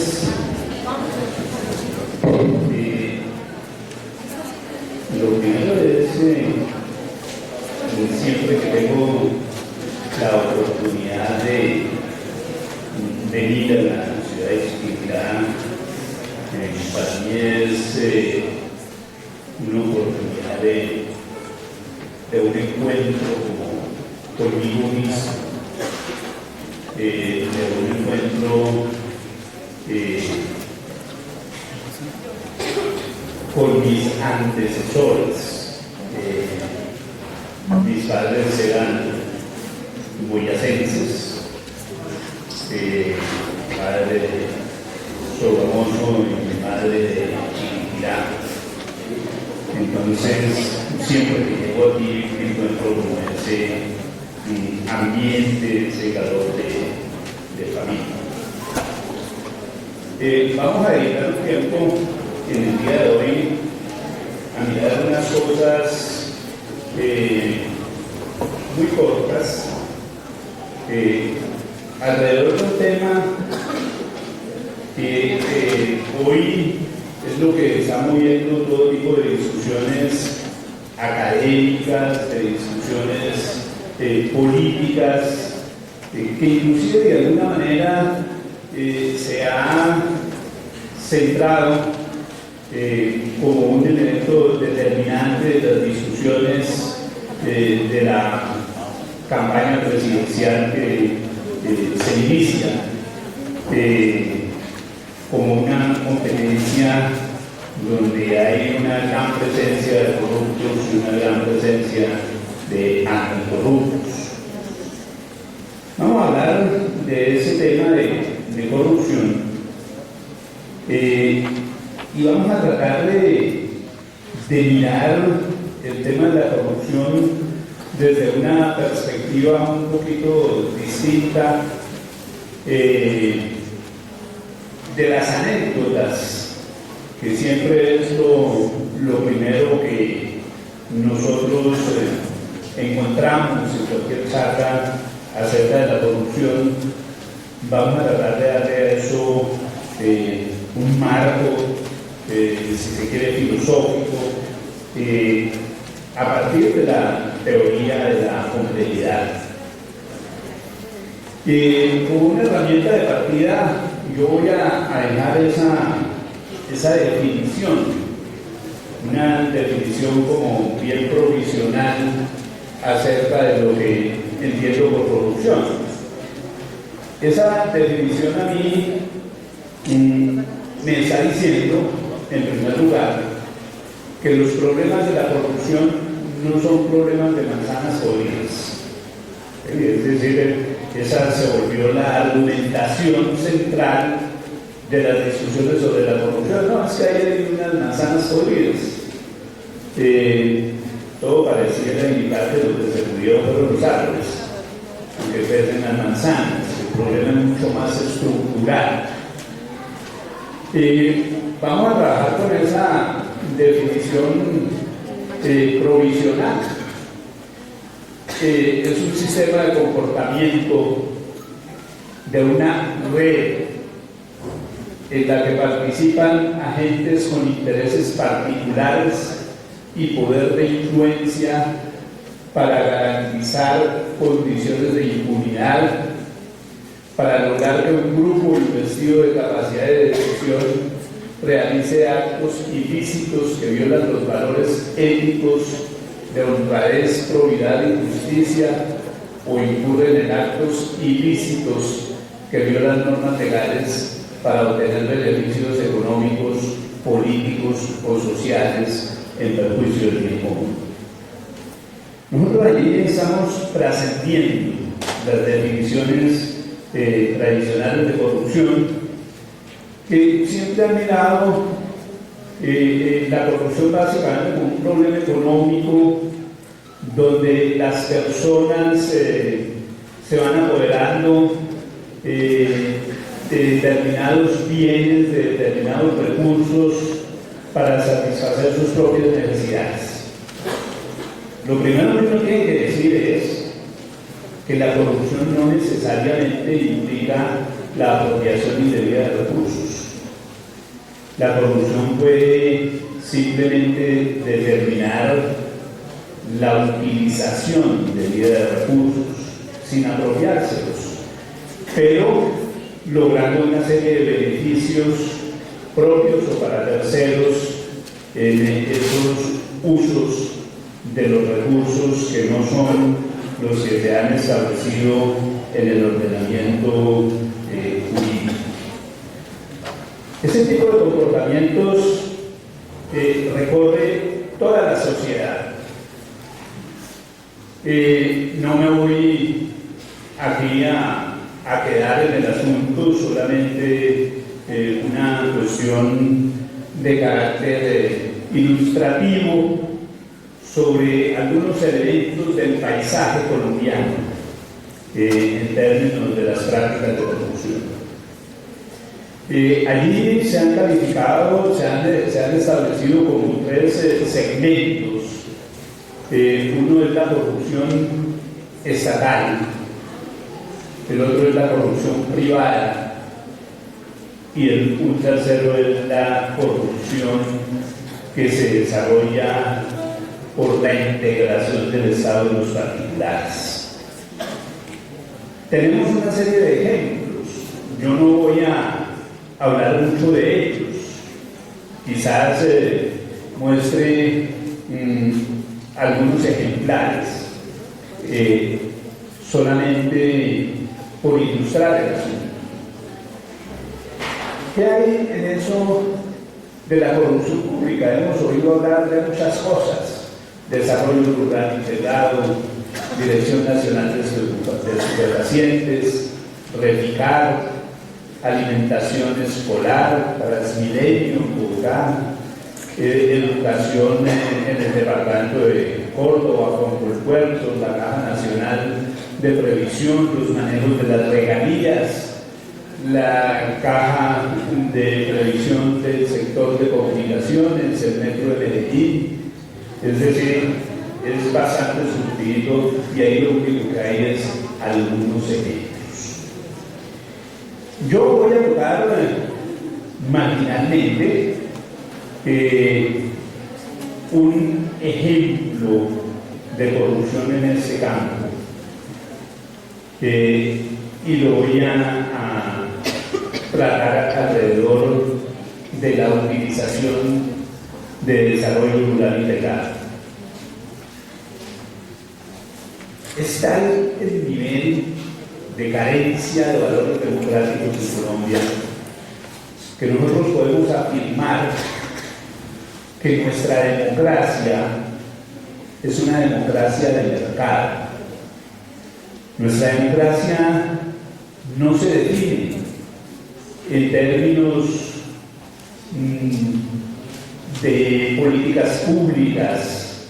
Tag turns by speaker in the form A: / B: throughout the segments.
A: Entonces, lo primero es siempre que tengo la oportunidad de venir a la ciudad de Chiquinquirá, para mí es una oportunidad de un encuentro conmigo mismo, de un encuentro con mis antecesores. Mis padres eran boyacenses, mi padre de Sogamoso y mi madre de Chiquinquirá. Entonces, siempre que llego aquí encuentro como ese ambiente, ese calor de familia. Vamos a dedicar un tiempo en el día de hoy a mirar unas cosas muy cortas alrededor de un tema que hoy es lo que está moviendo todo tipo de discusiones académicas, de discusiones políticas, que inclusive de alguna manera se ha centrado como un elemento determinante de las discusiones de la campaña presidencial que se inicia como una competencia donde hay una gran presencia de corruptos y una gran presencia de anticorruptos. Vamos a hablar de ese tema de corrupción y vamos a tratar de mirar el tema de la corrupción desde una perspectiva un poquito distinta de las anécdotas, que siempre es lo primero que nosotros encontramos en cualquier charla acerca de la corrupción. Vamos a tratar de darle a eso un marco, si se quiere, filosófico, a partir de la teoría de la complejidad. Como una herramienta de partida, yo voy a dejar esa definición, una definición como bien provisional acerca de lo que entiendo por corrupción. Esa definición a mí me está diciendo, en primer lugar, que los problemas de la corrupción no son problemas de manzanas podridas. Es decir, esa se volvió la argumentación central de las discusiones sobre la corrupción. No, es que hay unas manzanas podridas. Todo pareciera indicar que lo que se murió fueron los árboles, aunque pierden las manzanas. El problema es mucho más estructural. Vamos a trabajar con esa definición provisional. Es un sistema de comportamiento de una red en la que participan agentes con intereses particulares y poder de influencia para garantizar condiciones de impunidad, para lograr que un grupo investido de capacidad de decisión realice actos ilícitos que violan los valores éticos de honradez, probidad y justicia, o incurren en actos ilícitos que violan normas legales para obtener beneficios económicos, políticos o sociales en perjuicio del bien común. Nosotros allí estamos trascendiendo las definiciones tradicionales de corrupción, que siempre han mirado la corrupción básicamente como un problema económico donde las personas se van apoderando de determinados bienes, de determinados recursos para satisfacer sus propias necesidades. Lo primero que uno tiene que decir es que la corrupción no necesariamente implica la apropiación indebida de recursos. La corrupción puede simplemente determinar la utilización indebida de recursos sin apropiárselos, pero logrando una serie de beneficios propios o para terceros en esos usos de los recursos que no son los que se han establecido en el ordenamiento jurídico. Ese tipo de comportamientos recorre toda la sociedad. No me voy aquí a quedar en el asunto solamente una cuestión de carácter ilustrativo sobre algunos elementos del paisaje colombiano en términos de las prácticas de corrupción. Allí se han calificado, se han establecido como tres segmentos. Uno es la corrupción estatal, el otro es la corrupción privada y un tercero es la corrupción que se desarrolla por la integración del Estado en los particulares. Tenemos una serie de ejemplos. Yo no voy a hablar mucho de ellos. Quizás muestre algunos ejemplares, solamente por ilustrar el asunto. ¿Qué hay en eso de la corrupción pública? Hemos oído hablar de muchas cosas: desarrollo rural integrado, Dirección Nacional de Estupefacientes, REFICAR, alimentación escolar, Transmilenio, Bogotá, educación en el departamento de Córdoba, con Puerto, la Caja Nacional de Previsión, los manejos de las regalías, la Caja de Previsión del sector de comunicaciones, el Metro de Medellín. Es decir, es bastante surtido y ahí lo único que hay es algunos ejemplos. Yo voy a tocar marginalmente un ejemplo de corrupción en este campo y lo voy a tratar alrededor de la utilización de desarrollo rural integrado. Es tal el nivel de carencia de valores democráticos en Colombia que nosotros podemos afirmar que nuestra democracia es una democracia de mercado. Nuestra democracia no se define en términos de políticas públicas,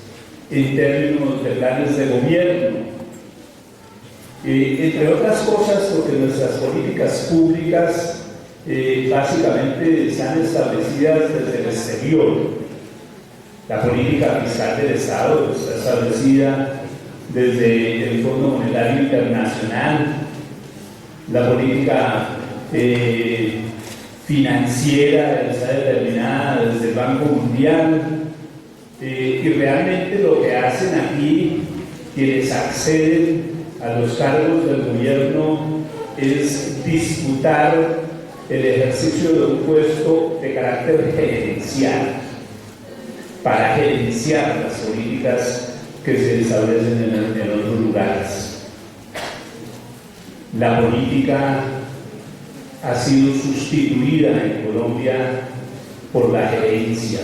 A: en términos de planes de gobierno, entre otras cosas porque nuestras políticas públicas básicamente están establecidas desde el exterior. La política fiscal del Estado está establecida desde el Fondo Monetario Internacional, la política financiera está determinada desde el Banco Mundial, y realmente lo que hacen aquí quienes acceden a los cargos del gobierno es disputar el ejercicio de un puesto de carácter gerencial para gerenciar las políticas que se establecen en otros lugares. La política ha sido sustituida en Colombia por la gerencia.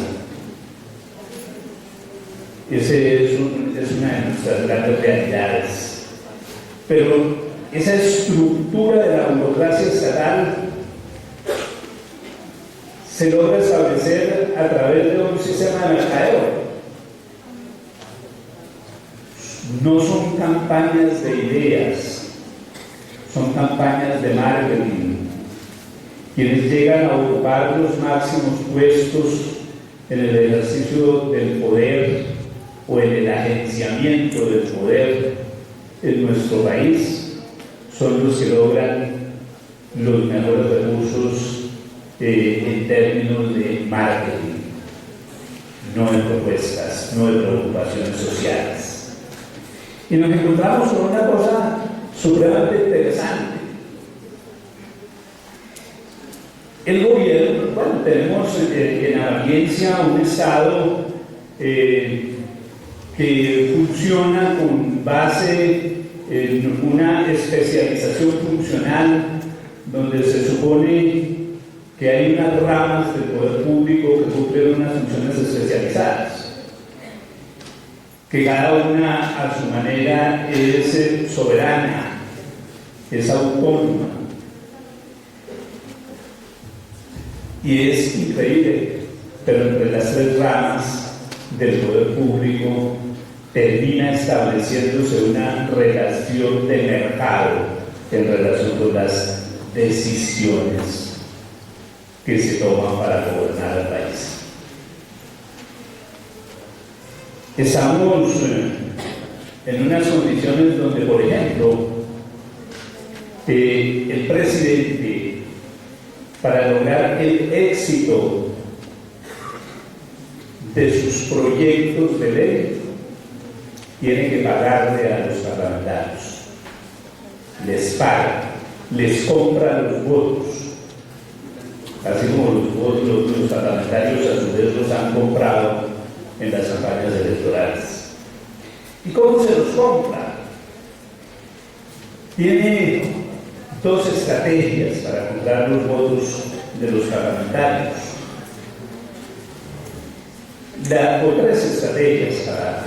A: Esa es una de nuestras grandes realidades. Pero esa estructura de la burocracia estatal se logra establecer a través de un sistema de mercadeo. No son campañas de ideas, son campañas de marketing. Quienes llegan a ocupar los máximos puestos en el ejercicio del poder o en el agenciamiento del poder en nuestro país son los que logran los mejores recursos en términos de marketing, no de propuestas, no de preocupaciones sociales. Y nos encontramos con una cosa supremamente interesante. El gobierno, bueno, tenemos en apariencia un Estado que funciona con base en una especialización funcional donde se supone que hay unas ramas del poder público que cumplen unas funciones especializadas, que cada una a su manera es soberana, es autónoma. Y es increíble, pero entre las tres ramas del poder público termina estableciéndose una relación de mercado en relación con las decisiones que se toman para gobernar el país. Estamos en unas condiciones donde, por ejemplo, el presidente, para lograr el éxito de sus proyectos de ley, tiene que pagarle a los parlamentarios. Les paga, les compra los votos. Así como los parlamentarios a su vez los han comprado en las campañas electorales. ¿Y cómo se los compra? Tiene dos estrategias para comprar los votos de los parlamentarios. O tres estrategias para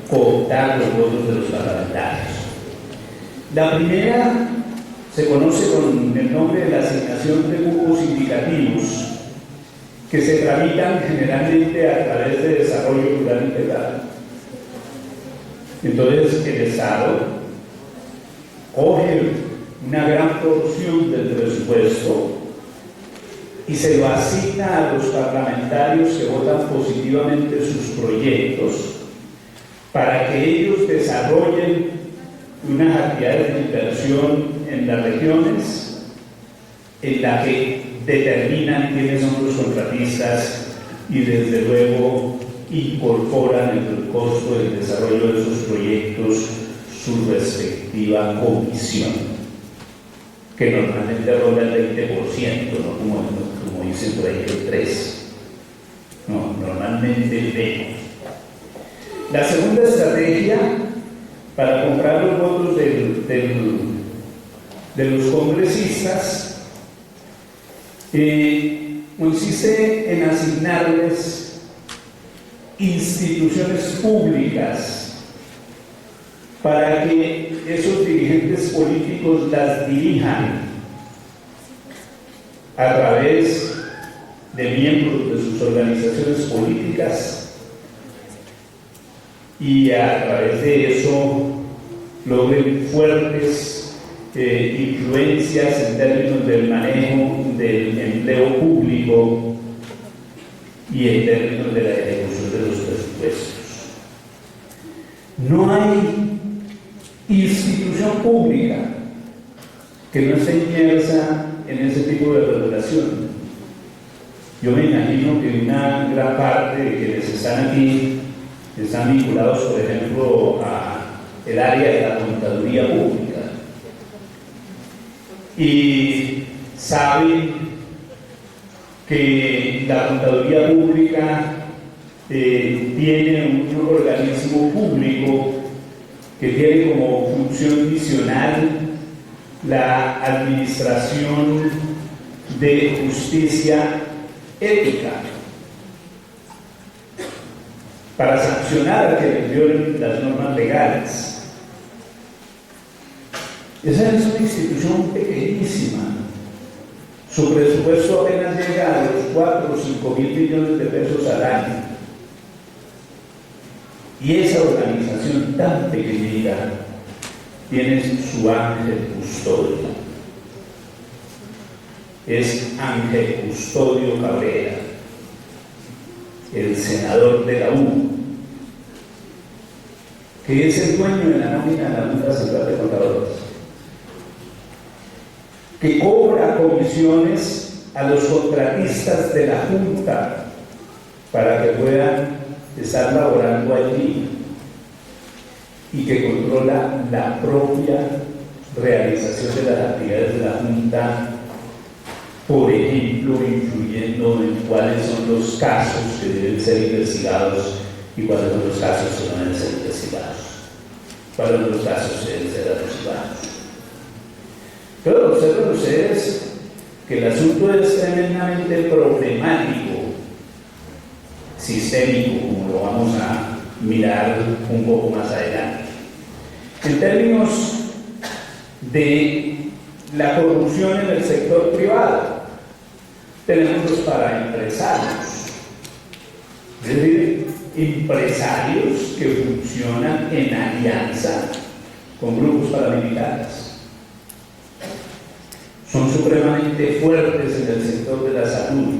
A: cooptar los votos de los parlamentarios. La primera se conoce con el nombre de la asignación de cupos indicativos, que se tramitan generalmente a través de desarrollo rural integrado. Entonces el Estado coge una gran porción del presupuesto y se lo asigna a los parlamentarios que votan positivamente sus proyectos para que ellos desarrollen unas actividades de inversión en las regiones en la que determinan quiénes son los contratistas y desde luego incorporan en el costo del desarrollo de esos proyectos su respectiva comisión, que normalmente ronda el 20%, no como dicen por ahí el 3%. No, normalmente menos. La segunda estrategia para comprar los votos de los congresistas consiste en asignarles instituciones públicas para que esos dirigentes políticos las dirijan a través de miembros de sus organizaciones políticas, y a través de eso logren fuertes influencias en términos del manejo del empleo público y en términos de la ejecución de los presupuestos. No hay institución pública que no esté inmersa en ese tipo de regulación. Yo me imagino que una gran parte de quienes están aquí están vinculados, por ejemplo, al área de la contaduría pública y saben que la contaduría pública tiene un organismo público que tiene como función misional la administración de justicia ética para sancionar a quienes violen las normas legales. Esa es una institución pequeñísima. Su presupuesto apenas llega a los 4 o 5 mil millones de pesos al año. Y esa organización tan pequeñita tiene su ángel custodio. Es Ángel Custodio Cabrera, el senador de la U, que es el dueño de la nómina de la Junta Central de Contadores. que cobra comisiones a los contratistas de la Junta para que puedan estar laborando allí, y que controla la propia realización de las actividades de la Junta, por ejemplo, influyendo en cuáles son los casos que deben ser investigados y cuáles son los casos que no deben ser investigados, cuáles son los casos que deben ser archivados. Pero observen ustedes que el asunto es tremendamente problemático, sistémico, como lo vamos a mirar un poco más adelante. En términos de la corrupción en el sector privado, tenemos los paraempresarios, es decir, empresarios que funcionan en alianza con grupos paramilitares. Son supremamente fuertes en el sector de la salud,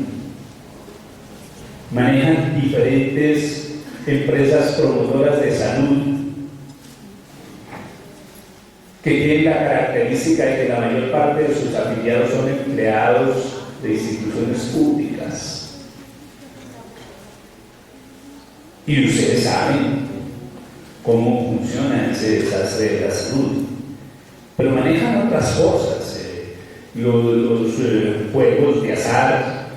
A: manejan diferentes empresas promotoras de salud que tienen la característica de que la mayor parte de sus afiliados son empleados de instituciones públicas. Y ustedes saben cómo funciona ese desastre de la salud, pero manejan otras cosas, los juegos de azar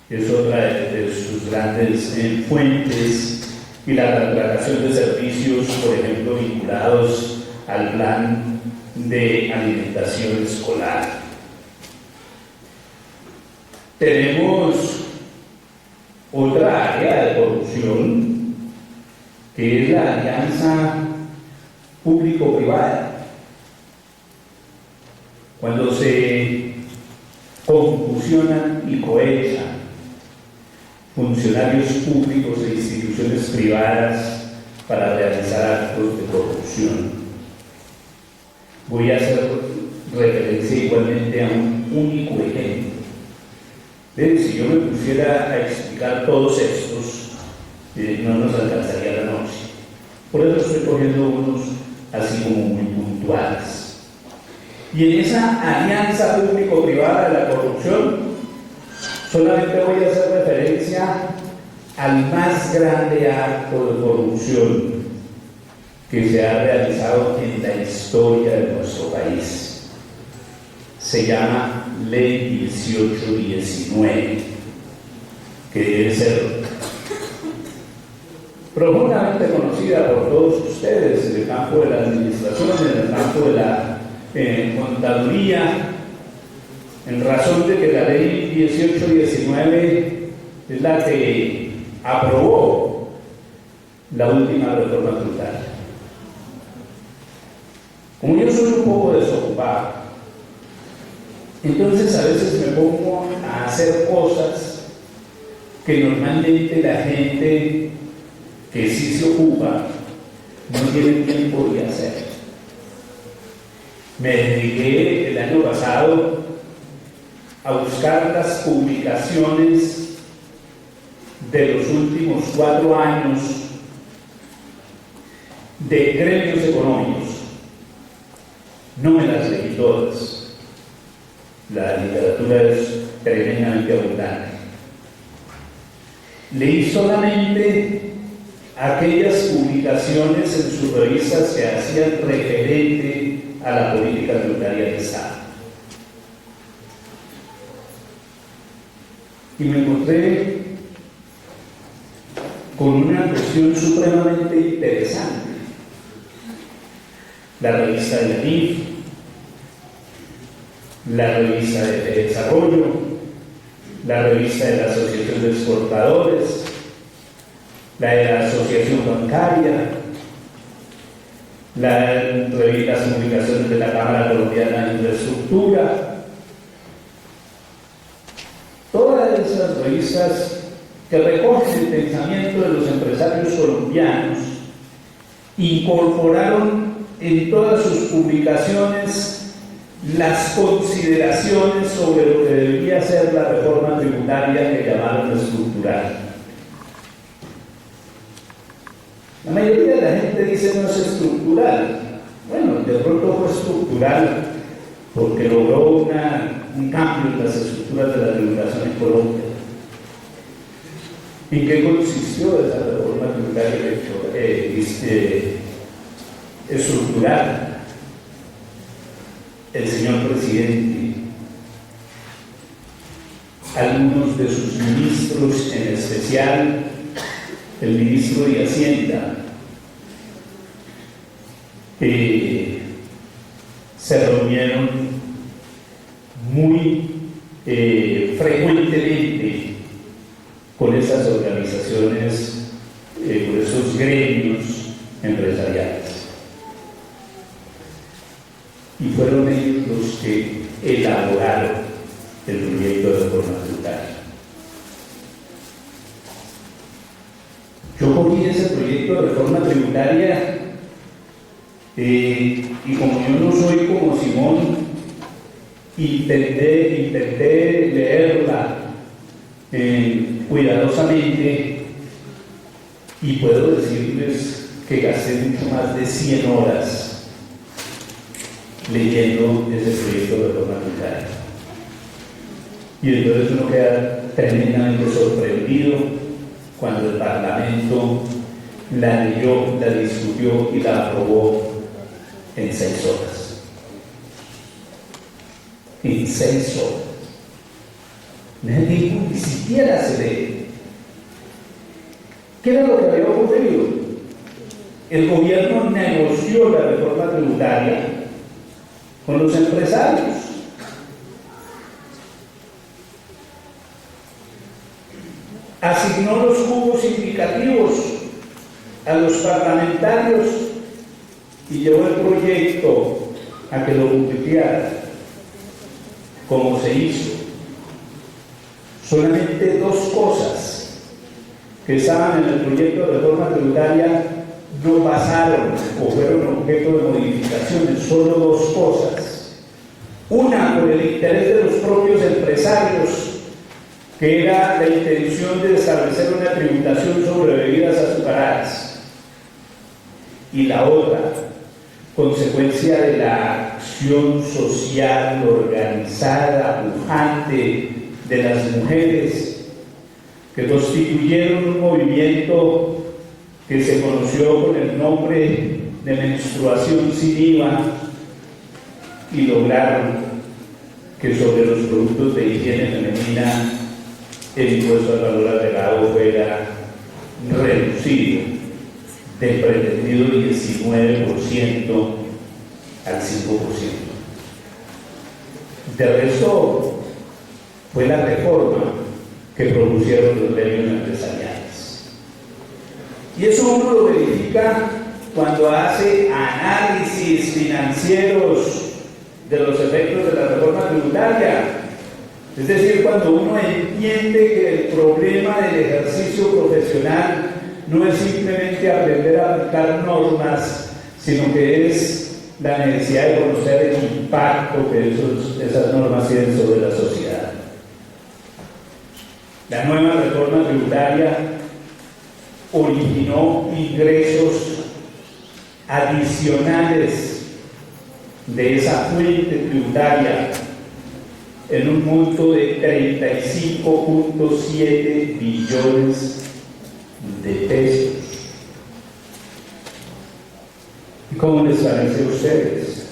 A: es otra de sus grandes fuentes, y la contratación de servicios, por ejemplo, vinculados al plan de alimentación escolar. Tenemos otra área de corrupción, que es la alianza público-privada. Cuando se confusionan y cohechan funcionarios públicos e instituciones privadas para realizar actos de corrupción. Voy a hacer referencia igualmente a un único ejemplo. Si yo me pusiera a explicar todos estos, no nos alcanzaría la noche. Por eso estoy cogiendo unos así como muy puntuales. Y en esa alianza público-privada de la corrupción, solamente voy a hacer referencia al más grande acto de corrupción que se ha realizado en la historia de nuestro país. Se llama Ley 1819, que debe ser profundamente conocida por todos ustedes en el campo de la administración, en el campo de la contaduría, en razón de que la Ley 1819 es la que aprobó la última reforma tributaria. Como yo soy un poco desocupado, entonces a veces me pongo a hacer cosas que normalmente la gente que sí se ocupa no tiene tiempo de hacer. Me dediqué el año pasado a buscar las publicaciones de los últimos 4 años de gremios económicos. No me las leí todas. La literatura es tremendamente abundante. Leí solamente aquellas publicaciones en sus revistas que hacían referente a la política tributaria del Estado. Y me encontré con una cuestión supremamente interesante. La revista de la NIF, la revista de Desarrollo, la revista de la Asociación de Exportadores, la de la Asociación Bancaria, las publicaciones de la Cámara Colombiana de Infraestructura. Todas esas revistas que recogen el pensamiento de los empresarios colombianos incorporaron en todas sus publicaciones las consideraciones sobre lo que debería ser la reforma tributaria que llamaron estructural. La mayoría de la gente dice no es estructural. Bueno, de pronto fue estructural porque logró un cambio en las estructuras de la tributación en Colombia. ¿En qué consistió esa reforma tributaria estructural? El señor presidente, algunos de sus ministros, en especial el ministro de Hacienda, se reunieron muy frecuentemente con esas organizaciones, con esos gremios empresariales. Y fueron ellos los que elaboraron el proyecto de reforma tributaria. Yo cogí ese proyecto de reforma tributaria y como yo no soy como Simón, intenté leerla cuidadosamente y puedo decirles que gasté mucho más de 100 horas leyendo ese proyecto de reforma tributaria. Y entonces uno queda tremendamente sorprendido cuando el Parlamento la leyó, la discutió y la aprobó en 6 horas. En 6 horas. Nadie ni siquiera se lee. ¿Qué era lo que había ocurrido? El gobierno negoció la reforma tributaria con los empresarios. Asignó los cupos indicativos a los parlamentarios y llevó el proyecto a que lo publicara, como se hizo. Solamente 2 cosas que estaban en el proyecto de reforma tributaria no pasaron o fueron objeto de modificaciones, solo 2 cosas. Una, por el interés de los propios empresarios, que era la intención de establecer una tributación sobre bebidas azucaradas. Y la otra, consecuencia de la acción social organizada, pujante de las mujeres, que constituyeron un movimiento que se conoció con el nombre de menstruación sin IVA y lograron que sobre los productos de higiene femenina el impuesto al valor agregado fuera reducido del pretendido 19% al 5%. De resto, fue la reforma que propusieron los gremios empresariales. Y eso uno lo verifica cuando hace análisis financieros de los efectos de la reforma tributaria. Es decir, cuando uno entiende que el problema del ejercicio profesional no es simplemente aprender a aplicar normas, sino que es la necesidad de conocer el impacto que esas normas tienen sobre la sociedad. La nueva reforma tributaria originó ingresos adicionales de esa fuente tributaria en un monto de 35.7 billones de pesos. ¿Y cómo les parece a ustedes?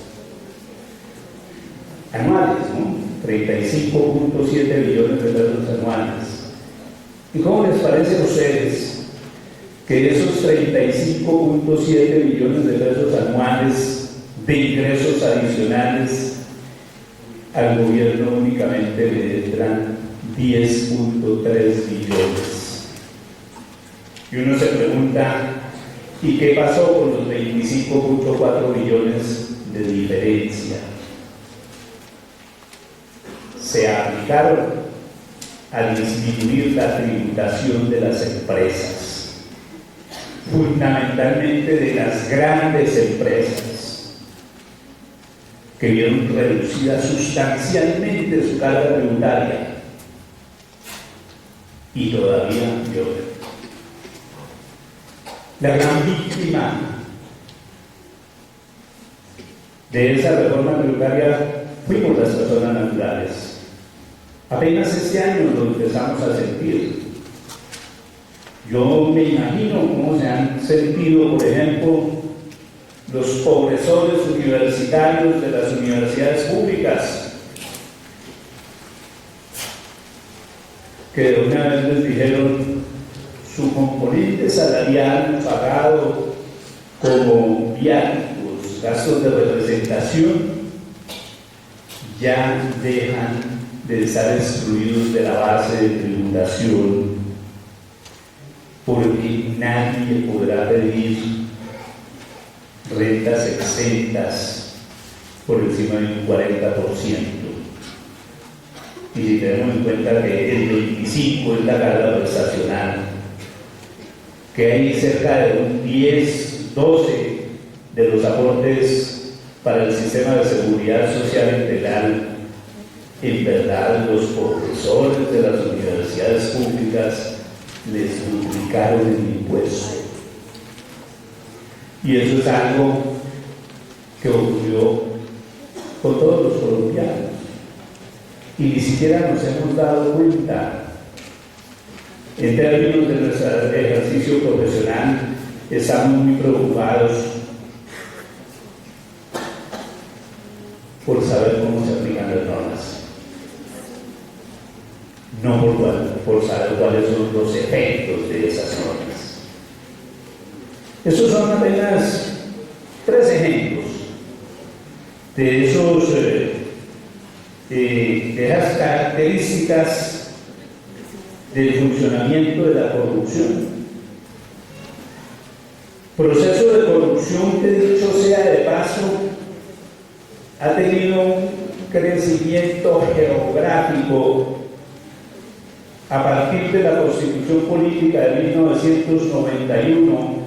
A: Anuales, ¿no? 35.7 billones de pesos anuales. ¿Y cómo les parece a ustedes que esos 35.7 billones de pesos anuales de ingresos adicionales al gobierno únicamente le entran 10.3 billones? Y uno se pregunta, ¿y qué pasó con los 25.4 billones de diferencia? Se aplicaron a disminuir la tributación de las empresas, fundamentalmente de las grandes empresas, que vieron reducida sustancialmente su carga tributaria y todavía lloran. La gran víctima de esa reforma tributaria fuimos las personas naturales. Apenas este año lo empezamos a sentir. Yo me imagino cómo se han sentido, por ejemplo, los profesores universitarios de las universidades públicas, que de una vez les dijeron su componente salarial pagado como viáticos, gastos de representación, ya dejan de estar excluidos de la base de tributación, porque nadie podrá pedir rentas exentas por encima de un 40%. Y si tenemos en cuenta que el 25% es la carga prestacional, que hay cerca de un 10-12% de los aportes para el sistema de seguridad social integral, en verdad los profesores de las universidades públicas les duplicaron el impuesto. Y eso es algo que ocurrió con todos los colombianos. Y ni siquiera nos hemos dado cuenta. En términos de nuestro ejercicio profesional, estamos muy preocupados por saber cómo se aplican las normas, no por saber cuáles son los efectos de esas normas. Estos son apenas 3 ejemplos de esas características del funcionamiento de la corrupción. Proceso de corrupción que, dicho sea de paso, ha tenido un crecimiento geográfico a partir de la Constitución Política de 1991,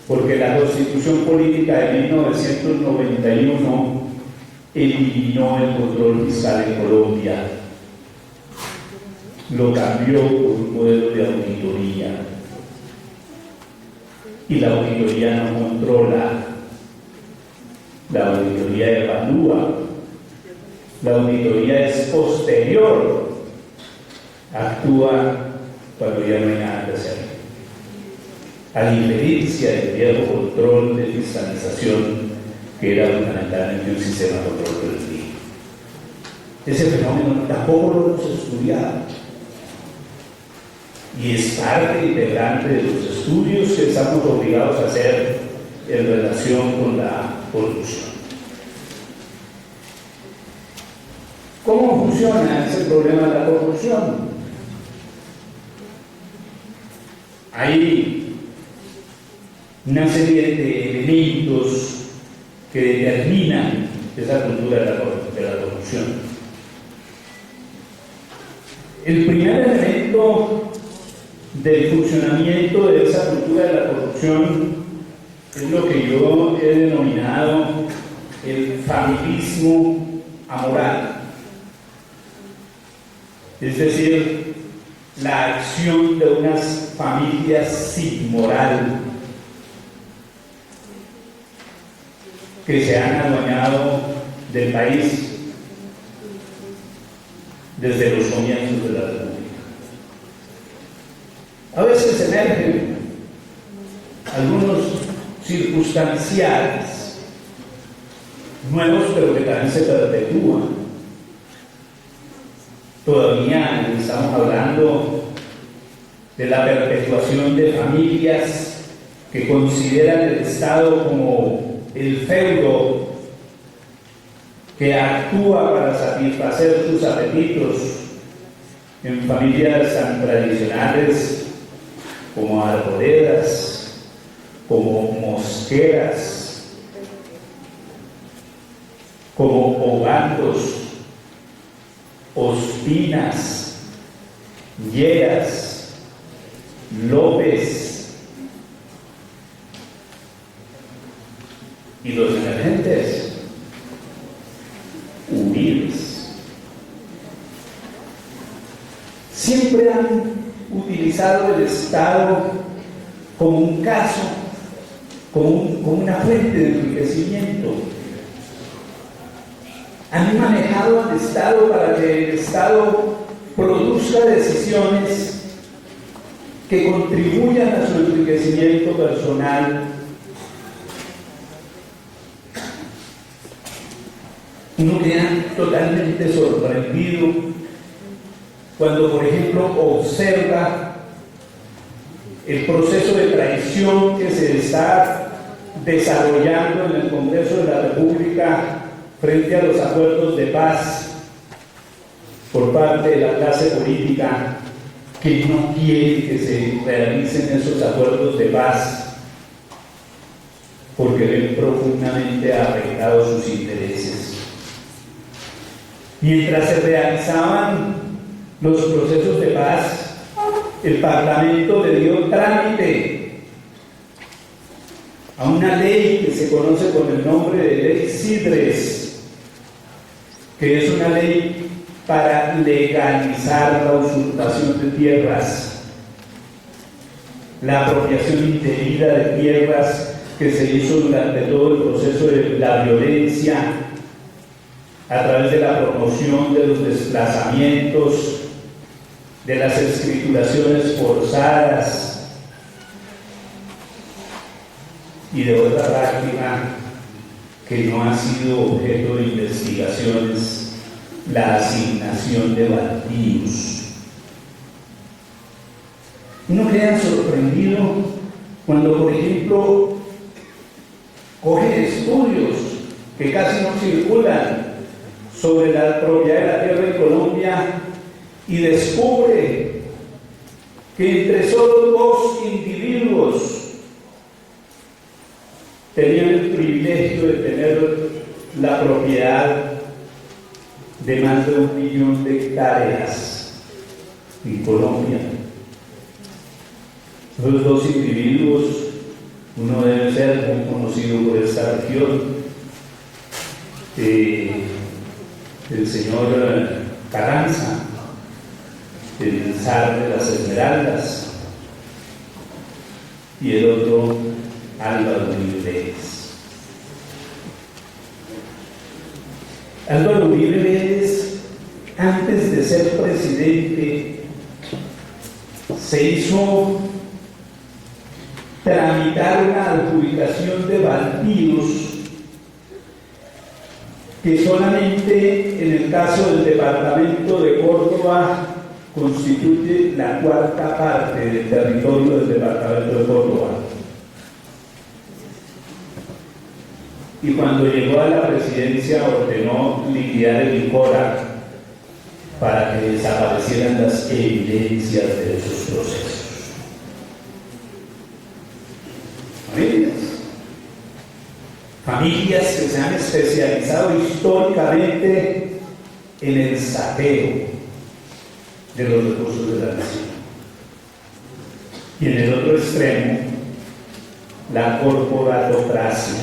A: porque la Constitución Política de 1991 eliminó el control fiscal en Colombia, lo cambió por un modelo de auditoría, y la auditoría no controla, la auditoría evalúa, la auditoría es posterior, actúa cuando ya no hay nada que hacer. A diferencia del viejo control de fiscalización, que era fundamentalmente un sistema de control preventivo. Ese fenómeno tampoco lo hemos estudiado. Y es parte integrante de los estudios que estamos obligados a hacer en relación con la corrupción. ¿Cómo funciona ese problema de la corrupción? Hay una serie de elementos que determinan esa cultura de la corrupción. El primer elemento del funcionamiento de esa cultura de la corrupción es lo que yo he denominado el familismo amoral, es decir, la acción de unas familias sin moral que se han adueñado del país desde los comienzos de la República. A veces emergen algunos circunstanciales nuevos, pero que también se perpetúan. Todavía estamos hablando de la perpetuación de familias que consideran el Estado como el feudo que actúa para satisfacer sus apetitos, en familias tan tradicionales como arboledas, como mosqueras, como hogandos, Ospinas, Lleras, López y los emergentes, Uribes. Siempre han utilizado el Estado como un caso, como una fuente de enriquecimiento. han manejado al Estado para que el Estado produzca decisiones que contribuyan a su enriquecimiento personal. Uno queda totalmente sorprendido cuando, por ejemplo, observa el proceso de traición que se está desarrollando en el Congreso de la República frente a los acuerdos de paz por parte de la clase política que no quiere que se realicen esos acuerdos de paz porque ven profundamente afectados sus intereses. Mientras se realizaban los procesos de paz, el Parlamento le dio trámite a una ley que se conoce con el nombre de Ley Sidres, que es una ley para legalizar la usurpación de tierras, la apropiación indebida de tierras que se hizo durante todo el proceso de la violencia a través de la promoción de los desplazamientos, de las escrituraciones forzadas y de otra práctica que no ha sido objeto de investigaciones, la asignación de baldíos. Uno queda sorprendido cuando, por ejemplo, coge estudios que casi no circulan sobre la propiedad de la tierra en Colombia y descubre que entre solo 2 individuos tenían el privilegio de tener la propiedad de más de 1 millón de hectáreas en Colombia. Esos 2 individuos, uno debe ser muy conocido por esta región, el señor Carranza, el zar de las Esmeraldas, y el otro Álvaro Uribe Vélez. Álvaro Uribe Vélez, antes de ser presidente, se hizo tramitar una adjudicación de baldíos que solamente en el caso del departamento de Córdoba constituye la 4ª parte del territorio del departamento de Córdoba. Y cuando llegó a la presidencia ordenó liquidar el INCORA para que desaparecieran las evidencias de esos procesos. Familias que se han especializado históricamente en el saqueo de los recursos de la nación. Y en el otro extremo, la corporatocracia,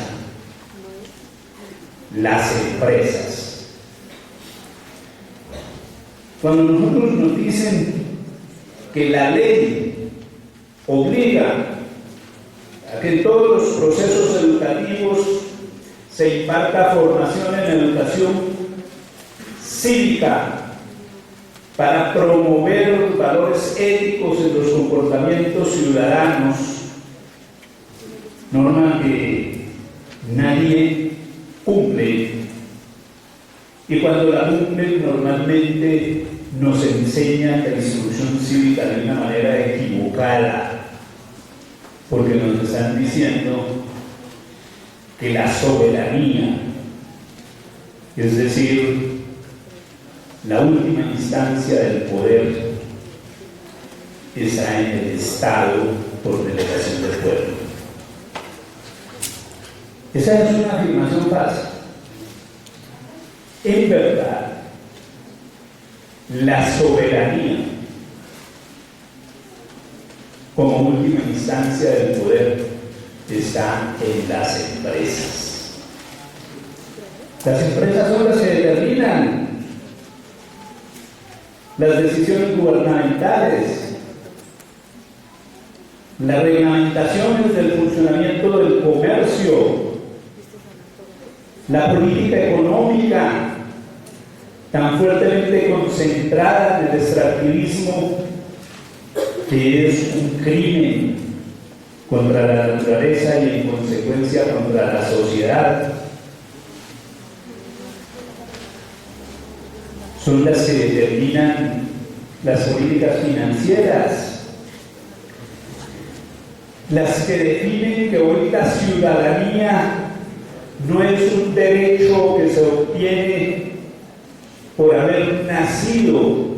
A: las empresas. Cuando nosotros nos dicen que la ley obliga a que en todos los procesos educativos se imparta formación en educación cívica para promover los valores éticos en los comportamientos ciudadanos, norma que nadie cumple, y cuando la cumplen normalmente nos enseñan la instrucción cívica de una manera equivocada, porque nos están diciendo que la soberanía, es decir, la última instancia del poder, está en el Estado por delegación del pueblo. Esa es una afirmación falsa. En verdad, la soberanía como última instancia del poder está en las empresas. Las empresas son las que determinan las decisiones gubernamentales, las reglamentaciones del funcionamiento del comercio, la política económica tan fuertemente concentrada en el extractivismo que es un crimen contra la naturaleza y en consecuencia contra la sociedad, son las que determinan las políticas financieras, las que definen que hoy la ciudadanía no es un derecho que se obtiene por haber nacido,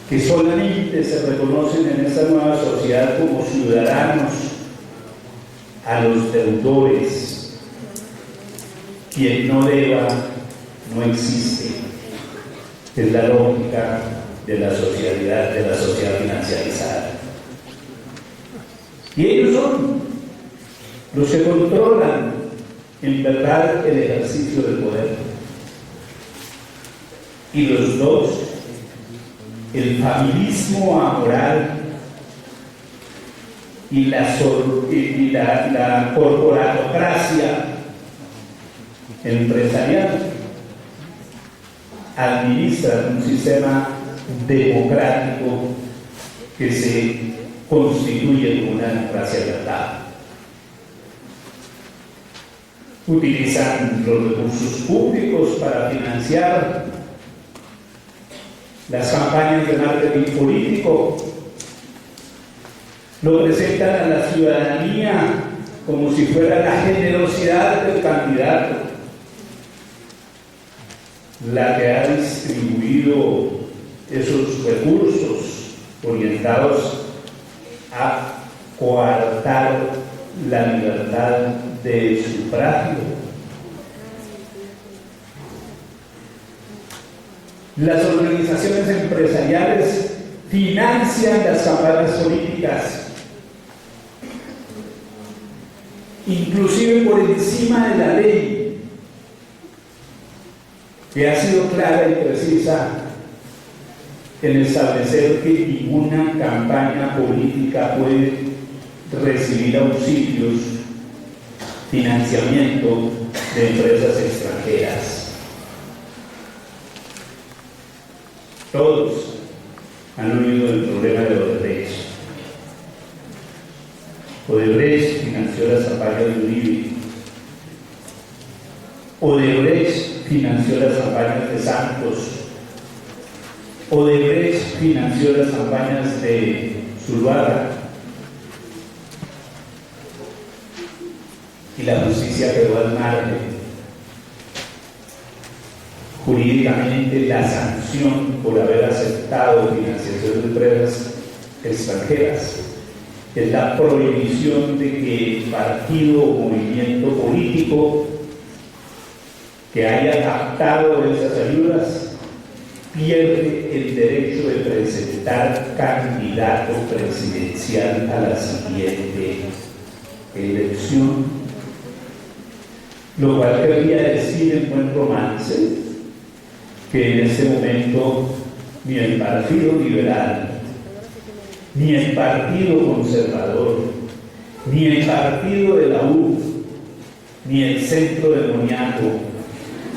A: que solamente se reconocen en esta nueva sociedad como ciudadanos a los deudores. Quien no deba no existe. Es la lógica de la sociedad financiarizada. Y ellos son los que controlan en verdad el ejercicio del poder. Y los dos, el familismo amoral y la corporatocracia empresarial, administran un sistema democrático que se constituye como una democracia verdad. Utilizan los recursos públicos para financiar las campañas de marketing político, lo presentan a la ciudadanía como si fuera la generosidad del candidato la que ha distribuido esos recursos orientados a coartar la libertad de sufragio. Las organizaciones empresariales financian las campañas políticas, inclusive por encima de la ley, que ha sido clara y precisa en establecer que ninguna campaña política puede recibir auxilios, financiamiento de empresas extranjeras. Todos han oído el problema de Odebrecht. Odebrecht financió las campañas de Uribe. Odebrecht financió las campañas de Santos. Odebrecht financió las campañas de Zuluaga. Y la justicia quedó al margen. Jurídicamente, la sanción por haber aceptado financiación de empresas extranjeras es la prohibición de que el partido o movimiento político que haya captado esas ayudas pierde el derecho de presentar candidato presidencial a la siguiente elección, lo cual querría decir en buen romance que en este momento ni el Partido Liberal, ni el Partido Conservador, ni el Partido de la U, ni el Centro Demoníaco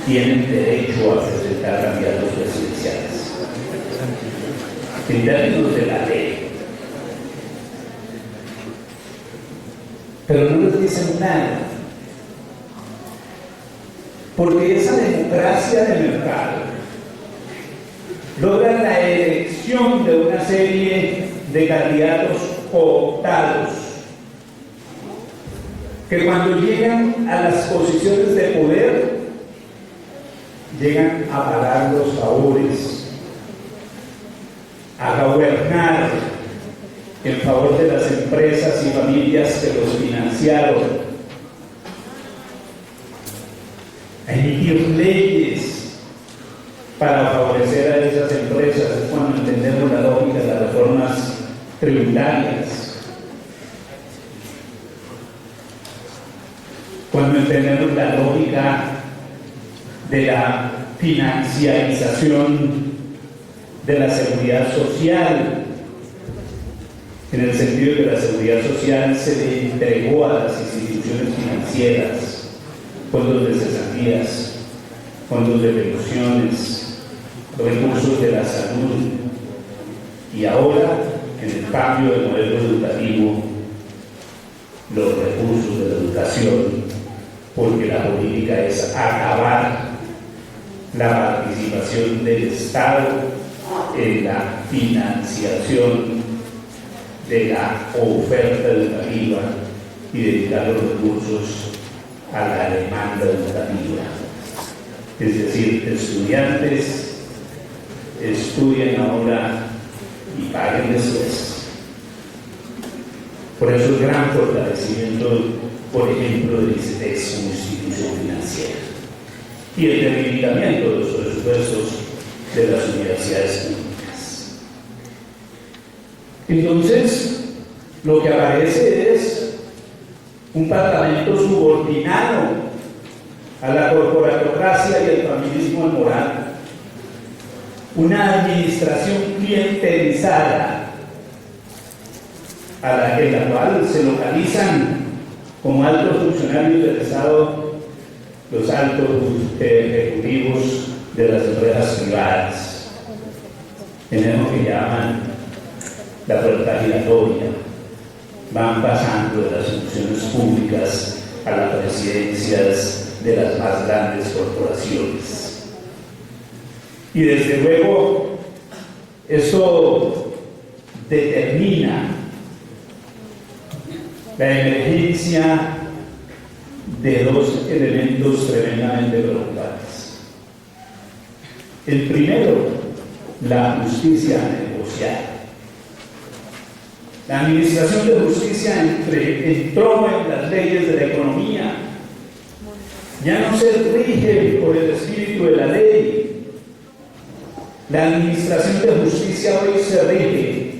A: tienen derecho a presentar candidatos presidenciales en términos de la ley. Pero no les dicen nada, porque esa democracia de mercado logra la elección de una serie de candidatos cooptados que cuando llegan a las posiciones de poder llegan a pagar los favores, a gobernar en favor de las empresas y familias que los financiaron, a emitir leyes para favorecer a esas empresas. Es cuando entendemos la lógica de las reformas tributarias, cuando entendemos la lógica de la financiarización de la seguridad social, en el sentido de que la seguridad social se le entregó a las instituciones financieras, fondos de cesantías, fondos de pensiones, recursos de la salud y ahora, en el cambio de modelo educativo, los recursos de la educación, porque la política es acabar la participación del Estado en la financiación de la oferta educativa y dedicar los recursos a la demanda educativa. Es decir, estudiantes estudien ahora y paguen después. Por eso el gran fortalecimiento, por ejemplo, del ICETEX como institución financiera y el debilitamiento de los presupuestos de las universidades públicas. Entonces, lo que aparece es un parlamento subordinado a la corporatocracia y el familismo moral, una administración clientelizada en la cual se localizan como altos funcionarios del Estado los altos ejecutivos de las empresas privadas, en lo que llaman la puerta giratoria. Van pasando de las funciones públicas a las presidencias de las más grandes corporaciones. Y desde luego, esto determina la emergencia de dos elementos tremendamente preocupantes. El primero, la justicia negociada. La administración de justicia entró en las leyes de la economía. Ya no se rige por el espíritu de la ley. La administración de justicia hoy se rige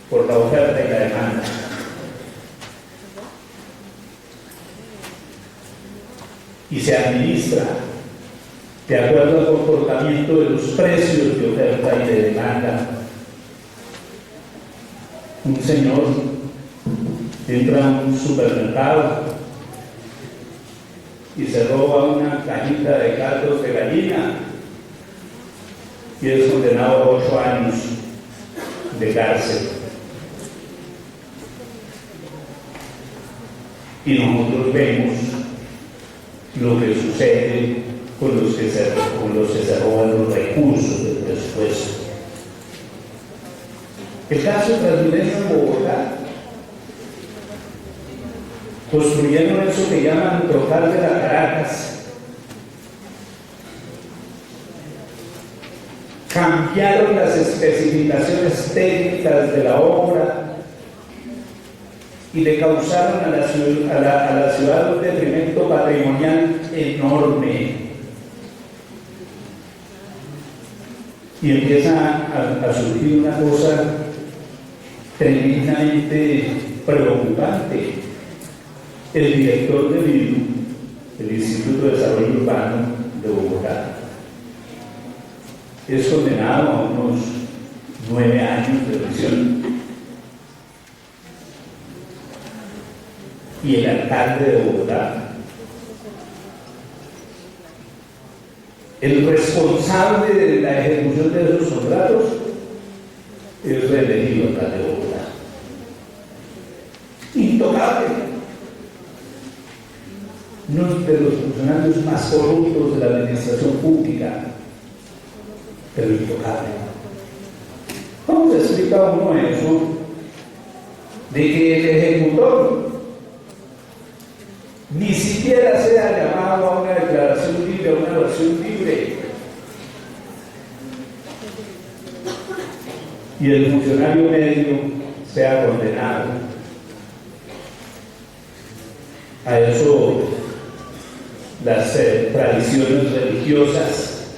A: por la oferta y la demanda. Y se administra de acuerdo al comportamiento de los precios de oferta y de demanda. Un señor entra a un supermercado y se roba una cajita de caldos de gallina y es condenado a 8 años de cárcel. Y nosotros vemos lo que sucede con los que se roban los recursos del presupuesto. El caso de Transmilenio en Bogotá, construyeron eso que llaman Trocal de la Caracas, cambiaron las especificaciones técnicas de la obra y le causaron a la ciudad un detrimento patrimonial enorme. Y empieza a surgir una cosa tremendamente preocupante. El director del IDU, el Instituto de Desarrollo Urbano de Bogotá, es condenado a unos 9 años de prisión. Y el alcalde de Bogotá, el responsable de la ejecución de esos contratos, es reelegido alcalde de Bogotá. Intocable. Uno de los funcionarios más corruptos de la administración pública, pero intocable. ¿Cómo se explica uno eso? De que el ejecutor ni siquiera sea llamado a una declaración libre, a una versión libre, y el funcionario medio sea condenado. A eso las tradiciones religiosas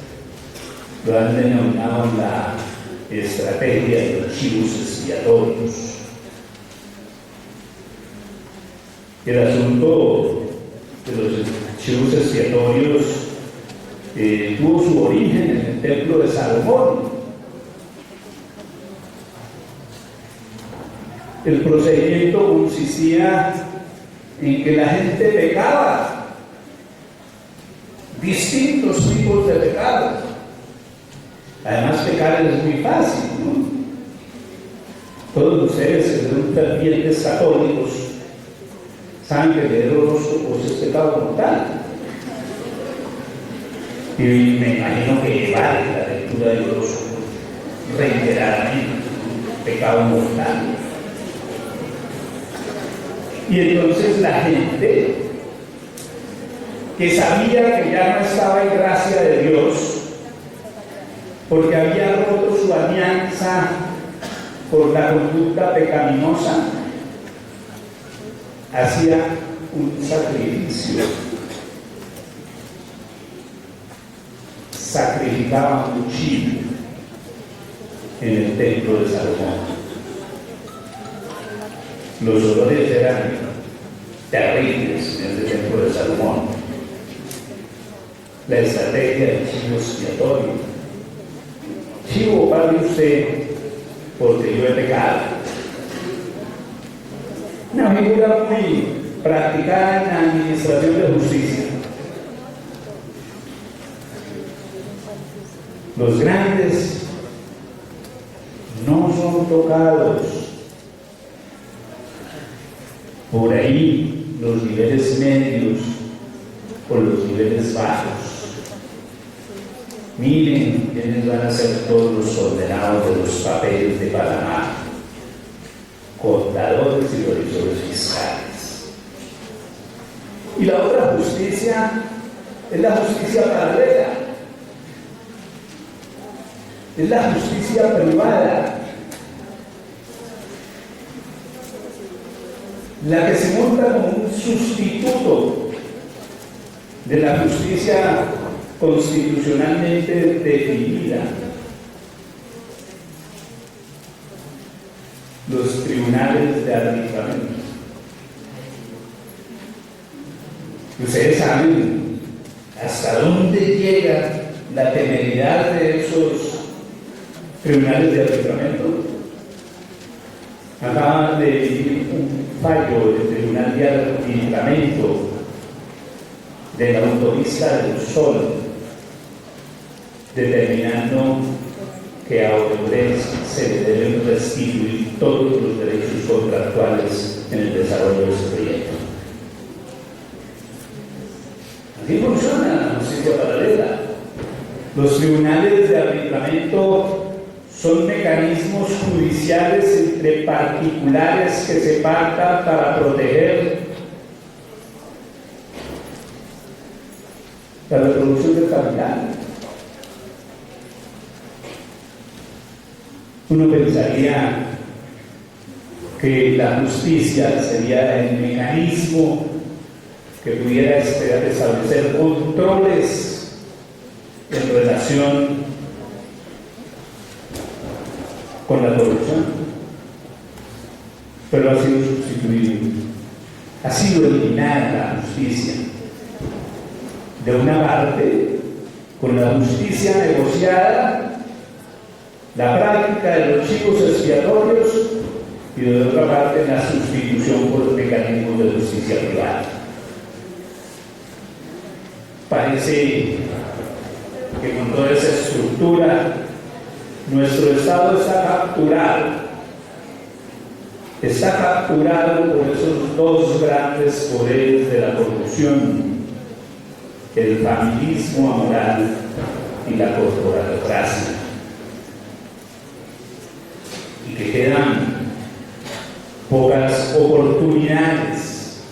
A: lo han denominado la estrategia de los chivos expiatorios. El asunto de los chivos expiatorios tuvo su origen en el templo de Salomón. El procedimiento consistía en que la gente pecaba distintos tipos de pecados. Además, pecar es muy fácil, ¿no? Todos ustedes, que son fervientes católicos, saben que leer horóscopos es pecado mortal. Y me imagino que llevar la lectura del horóscopo reiteradamente, pecado mortal. Y entonces la gente que sabía que ya no estaba en gracia de Dios, porque había roto su alianza por la conducta pecaminosa, hacía un sacrificio. Sacrificaba un chivo en el templo de Salomón. Los olores eran terribles en el templo de Salomón. La estrategia del chivo expiatorio. Chivo, pague usted porque yo he pecado. Una figura muy practicada en la administración de justicia. Los grandes no son tocados. Por ahí los niveles medios o los niveles bajos. Miren quiénes van a ser todos los condenados de los papeles de Panamá: contadores y revisores fiscales. Y la otra justicia es la justicia paralela, es la justicia privada, la que se monta como un sustituto de la justicia constitucionalmente definida. Los tribunales de arbitramiento. Ustedes saben hasta dónde llega la temeridad de esos tribunales de arbitramiento. Acaban de emitir un fallo del Tribunal de Arbitramiento de la Autopista del Sol, determinando que a Odebrecht se le deben restituir todos los derechos contractuales en el desarrollo de ese proyecto. Así funciona la justicia paralela. Los tribunales de arbitramiento son mecanismos judiciales entre particulares que se pactan para proteger la reproducción del capital. Uno pensaría que la justicia sería el mecanismo que pudiera establecer controles en relación con la corrupción, pero ha sido sustituido, ha sido eliminada la justicia. De una parte, con la justicia negociada, la práctica de los chivos expiatorios, y de otra parte la sustitución por los mecanismos de justicia privada. Parece que con toda esa estructura nuestro Estado está capturado por esos dos grandes poderes de la corrupción: el familismo amoral y la corporatocracia. Y que quedan pocas oportunidades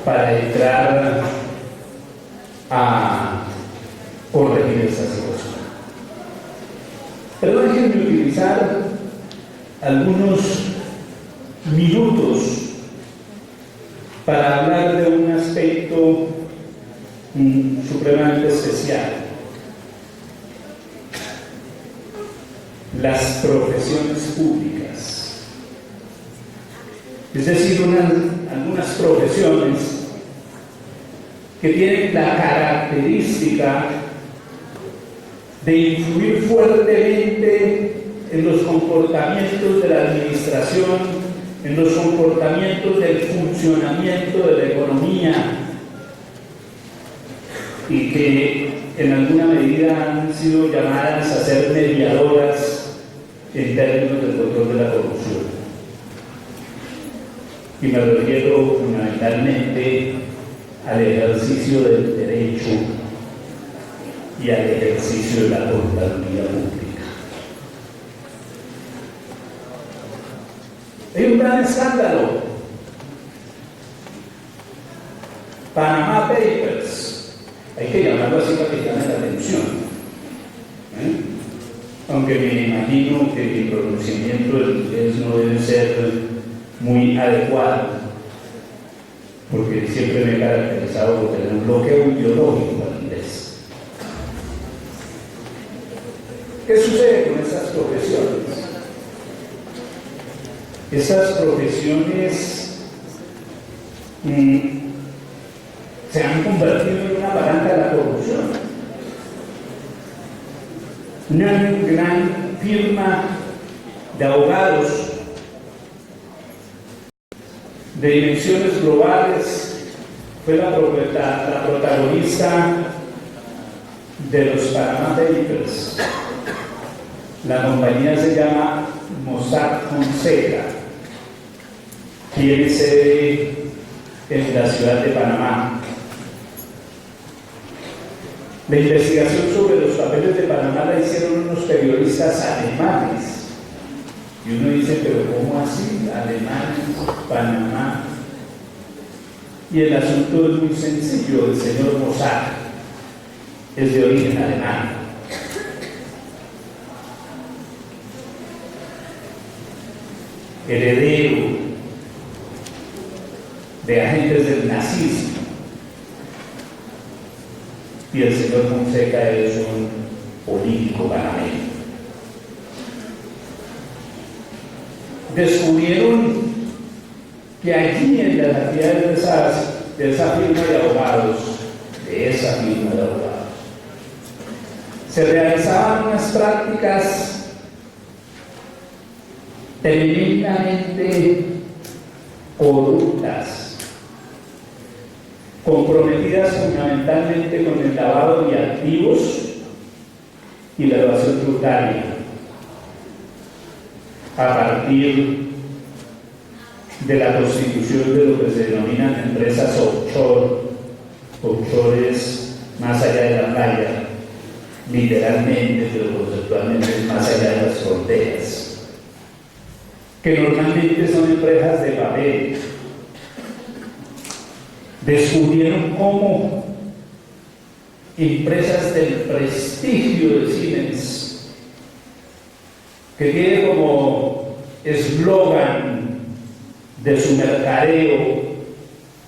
A: para entrar a corregir esta situación. Pero déjenme utilizar algunos minutos para hablar de un aspecto supremamente especial: las profesiones públicas. Es decir, algunas profesiones que tienen la característica de influir fuertemente en los comportamientos de la administración, en los comportamientos del funcionamiento de la economía, y que en alguna medida han sido llamadas a ser mediadoras en términos del control de la corrupción. Y me refiero fundamentalmente al ejercicio del derecho y al ejercicio de la contaduría pública. Hay un gran escándalo. Panama Papers. Hay que llamarlo así para que llame la atención. Aunque me imagino que mi pronunciamiento del inglés no debe ser muy adecuado, porque siempre me he caracterizado por tener un bloqueo ideológico al inglés. ¿Qué sucede con estas profesiones? Estas profesiones se han convertido en una palanca de la corrupción. Una gran firma de abogados de dimensiones globales fue la protagonista de los Panama Papers. La compañía se llama Mossack Fonseca, tiene sede en la ciudad de Panamá. La investigación sobre los papeles de Panamá la hicieron unos periodistas alemanes. Y uno dice, pero ¿cómo así? Alemanes, Panamá. Y el asunto es muy sencillo. El señor Mossack es de origen alemán. Heredero de agentes del nazismo. Y el señor Fonseca es un político panameño. Descubrieron que allí en las actividades de esa firma de abogados, se realizaban unas prácticas tremendamente corruptas, comprometidas fundamentalmente con el lavado de activos y la evasión tributaria, a partir de la constitución de lo que se denominan empresas offshores más allá de la playa, literalmente, pero conceptualmente más allá de las fronteras, que normalmente son empresas de papel. Descubrieron cómo empresas del prestigio de Siemens, que tiene como eslogan de su mercadeo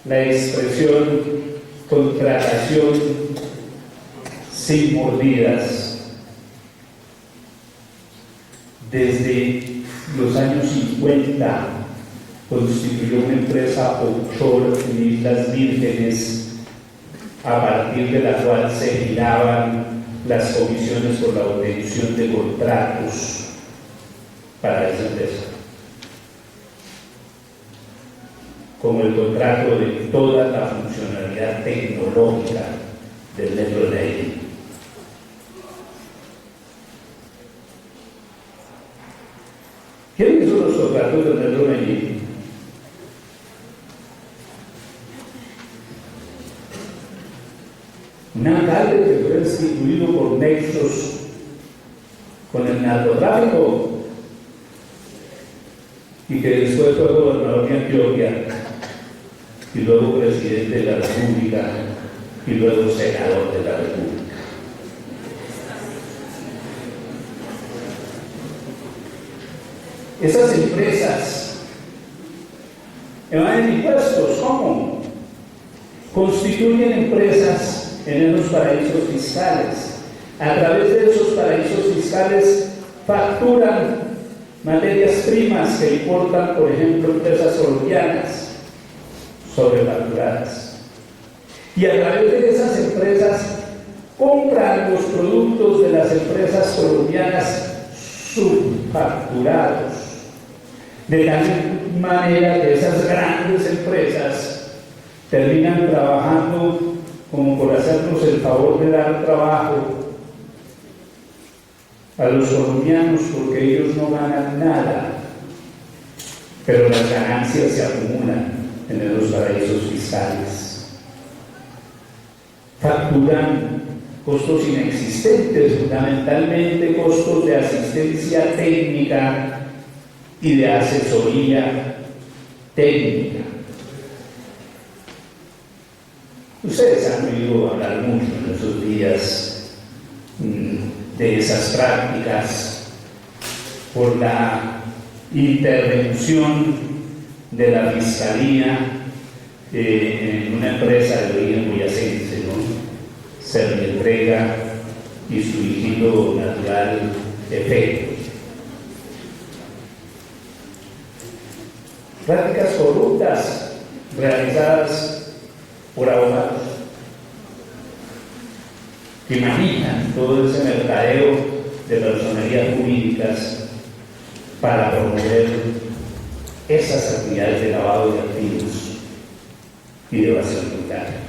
A: la expresión contratación sin mordidas, desde los años 50 constituyó una empresa offshore en Islas Vírgenes, a partir de la cual se giraban las comisiones por la obtención de contratos para esa empresa, como el contrato de toda la funcionalidad tecnológica del metro de Medellín. ¿Quiénes son los contratos del metro de Medellín? Un alcalde que fue destituido por nexos con el narcotráfico y que después fue gobernador de Antioquia y luego presidente de la República y luego senador de la República. Esas empresas evaden impuestos. ¿Cómo? Constituyen empresas en esos paraísos fiscales. A través de esos paraísos fiscales facturan materias primas que importan, por ejemplo, empresas colombianas sobrefacturadas. Y a través de esas empresas compran los productos de las empresas colombianas subfacturados. De tal manera que esas grandes empresas terminan trabajando como por hacernos el favor de dar trabajo a los colombianos porque ellos no ganan nada, pero las ganancias se acumulan en los paraísos fiscales. Facturan costos inexistentes, fundamentalmente costos de asistencia técnica y de asesoría técnica. Ustedes han oído hablar mucho en esos días de esas prácticas por la intervención de la Fiscalía en una empresa de origen boyacense, ¿no? Servientrega y su hijito natural Efecto. Prácticas corruptas realizadas por abogados que manejan todo ese mercadeo de personerías jurídicas para promover esas actividades de lavado de activos y de evasión tributaria.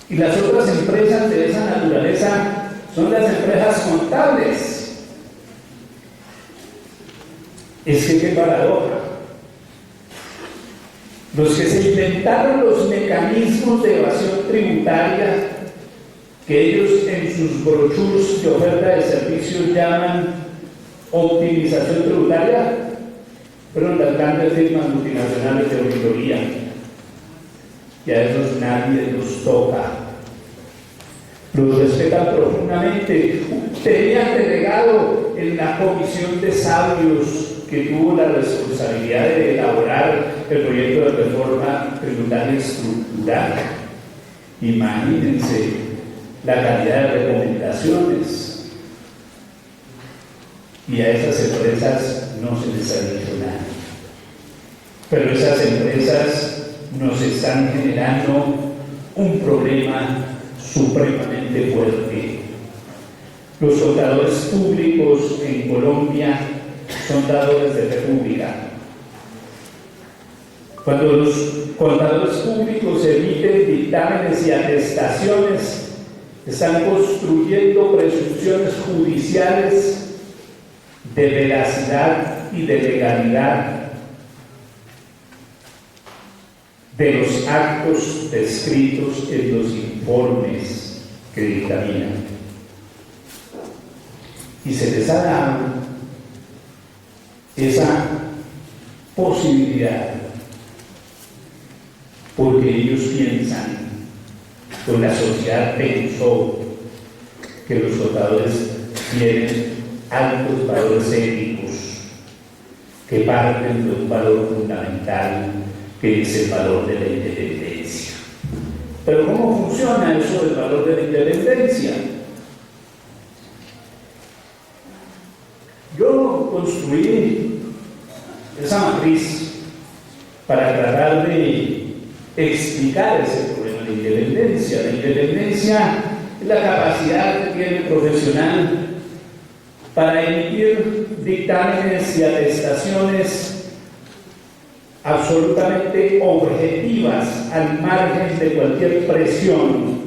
A: Y las otras empresas de esa naturaleza son las empresas contables. Es que qué paradoja. Los que se inventaron los mecanismos de evasión tributaria, que ellos en sus brochures de oferta de servicios llaman optimización tributaria, fueron las grandes firmas multinacionales de auditoría, y a esos nadie los toca. Los respetan profundamente. Tenían delegado en la comisión de sabios que tuvo la responsabilidad de elaborar el proyecto de reforma tributaria estructural. Imagínense la cantidad de recomendaciones, y a esas empresas no se les ha dicho nada. Pero esas empresas nos están generando un problema supremamente fuerte. Los contadores públicos en Colombia son dadores de república. Cuando los contadores públicos emiten dictámenes y atestaciones, están construyendo presunciones judiciales de veracidad y de legalidad de los actos descritos en los informes que dictaminan. Y se les ha dado esa posibilidad porque ellos piensan, o la sociedad pensó, que los contadores tienen altos valores éticos que parten de un valor fundamental, que es el valor de la independencia. Pero ¿cómo funciona eso del valor de la independencia? Yo construí esa matriz para tratar de explicar ese problema de independencia. La independencia es la capacidad que tiene el profesional para emitir dictámenes y atestaciones absolutamente objetivas al margen de cualquier presión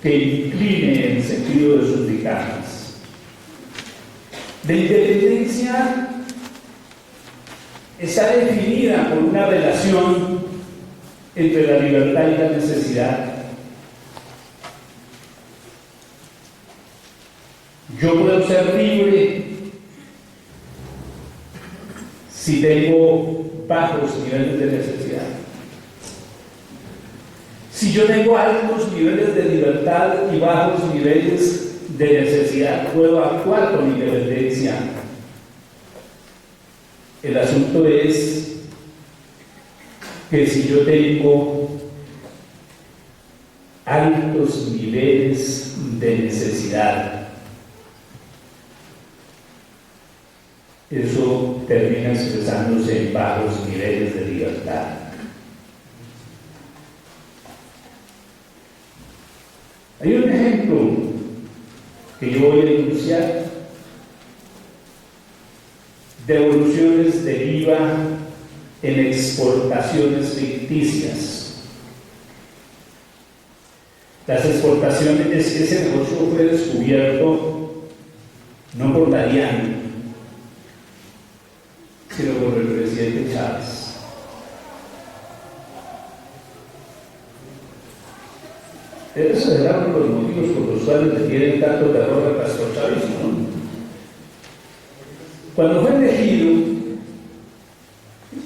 A: que incline el sentido de sus dictámenes. La independencia está definida por una relación entre la libertad y la necesidad. Yo puedo ser libre si tengo bajos niveles de necesidad. Si yo tengo altos niveles de libertad y bajos niveles de necesidad, puedo actuar con independencia. El asunto es que si yo tengo altos niveles de necesidad, eso termina expresándose en bajos niveles de libertad. Hay un ejemplo que yo voy a enunciar: devoluciones de IVA en exportaciones ficticias. Las exportaciones, ese negocio fue descubierto no por la DIAN, sino por el presidente Chávez. Esos eran los motivos por los cuales le tienen tanto terror al pastorchavismo, ¿no? Cuando fue elegido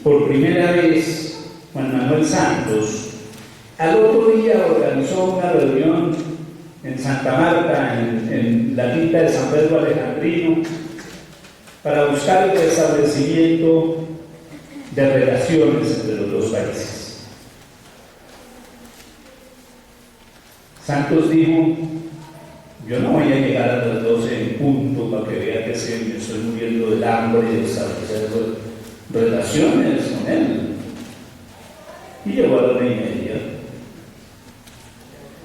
A: por primera vez Juan Manuel Santos, al otro día organizó una reunión en Santa Marta, en la quinta de San Pedro Alejandrino, para buscar el restablecimiento de relaciones entre los dos países. Santos dijo: yo no voy a llegar a las 12 en punto para que vea que me estoy muriendo del hambre y de establecer relaciones con él. Y llegó a la 1:30.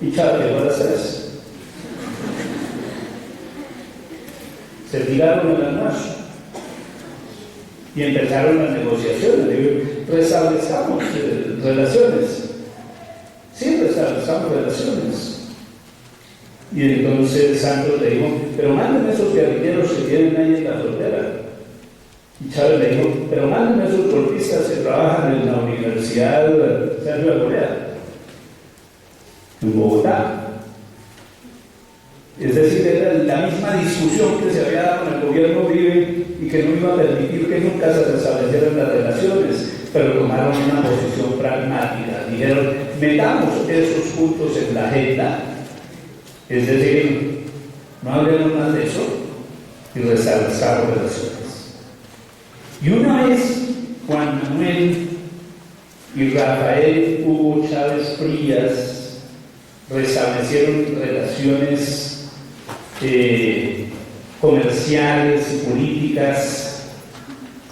A: Y Chávez llegó a las 3. Se tiraron el almuerzo y empezaron las negociaciones. Digo, restablezcamos relaciones. Sí, restablezcamos relaciones. Y entonces Santos le dijo: pero mándenme esos guerrilleros que tienen ahí en la frontera. Y Chávez le dijo: pero mándenme esos golpistas que trabajan en la Universidad Sergio Arboleda, en Bogotá. Es decir, era la misma discusión que se había dado con el gobierno Uribe y que no iba a permitir que nunca se restablecieran las relaciones, pero tomaron una posición pragmática. Dijeron: metamos esos puntos en la agenda, es decir, no hablemos más de eso y restablezcamos relaciones. Y una vez Juan Manuel y Rafael Hugo Chávez Frías restablecieron relaciones comerciales y políticas,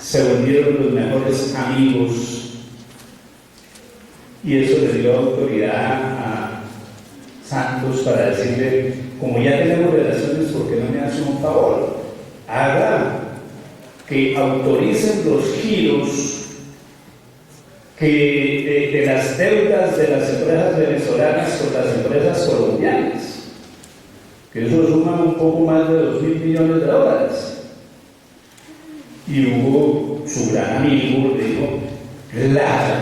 A: se volvieron los mejores amigos, y eso le dio autoridad a Santos para decirle: como ya tenemos relaciones, ¿por qué no me hace un favor? Haga que autoricen los giros de las deudas de las empresas venezolanas con las empresas colombianas, que eso suma un poco más de $2.000 millones. Y Hugo, su gran amigo, le dijo: claro,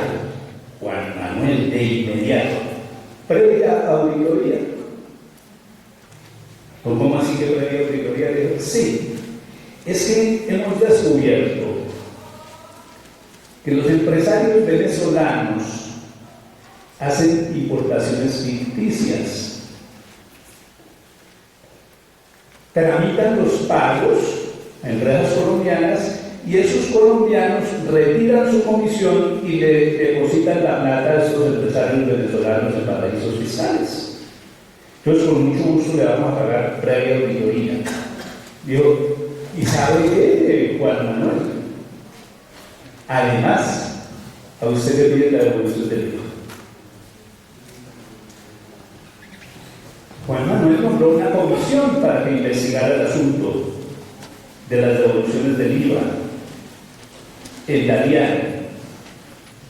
A: Juan Manuel, de inmediato, previa auditoría. ¿Cómo así que previa auditoría? Le dijo: sí, es que hemos descubierto que los empresarios venezolanos hacen importaciones ficticias, tramitan los pagos a empresas colombianas y esos colombianos retiran su comisión y le depositan la plata a esos empresarios venezolanos en paraísos fiscales. Entonces, con mucho gusto le vamos a pagar previa auditoría. Dijo: ¿y sabe qué, Juan Manuel? Además, a usted le pide la devolución del IVA. Juan Manuel nombró una comisión para que investigara el asunto de las devoluciones del IVA en la DIAN,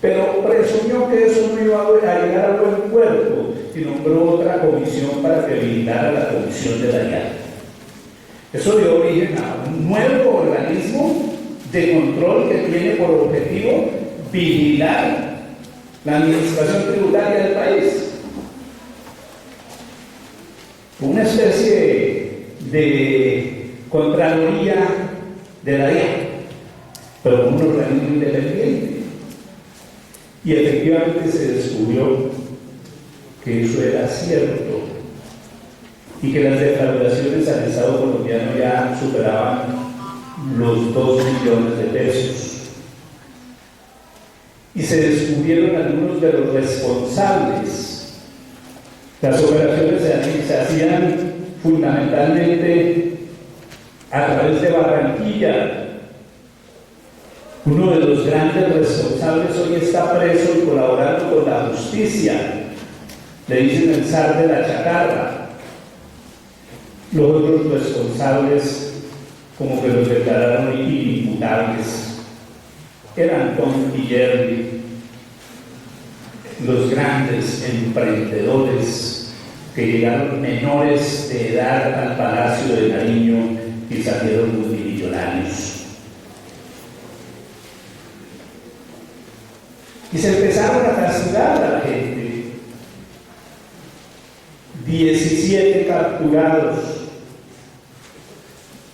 A: pero presumió que eso no iba a llegar a buen puerto y nombró otra comisión para que habilitara la comisión de la DIAN. Eso dio origen a un nuevo organismo de control que tiene por objetivo vigilar la administración tributaria del país. Una especie de Contraloría de la DIAN, pero como un organismo independiente. Y efectivamente se descubrió que eso era cierto y que las defraudaciones al Estado colombiano ya superaban los 2 millones de pesos. Y se descubrieron algunos de los responsables. Las operaciones se hacían fundamentalmente a través de Barranquilla. Uno de los grandes responsables hoy está preso y colaborando con la justicia. Le dicen el zar de la chatarra. Los otros responsables, como que los declararon inimputables, eran Tom y Jerry, los grandes emprendedores que llegaron menores de edad al Palacio de Nariño y salieron multimillonarios. Y se empezaron a castigar a la gente. 17 capturados.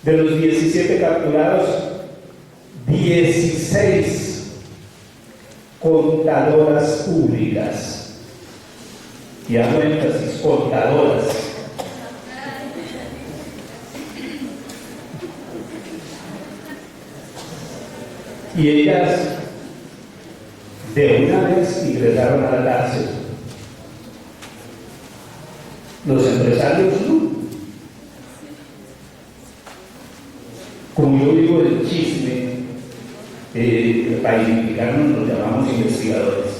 A: De los 17 capturados, 16 contadoras públicas. Y hago énfasis, contadoras. Y ellas de una vez ingresaron a la cárcel. Los empresarios no. Como yo digo el chisme, para identificarnos nos llamamos investigadores.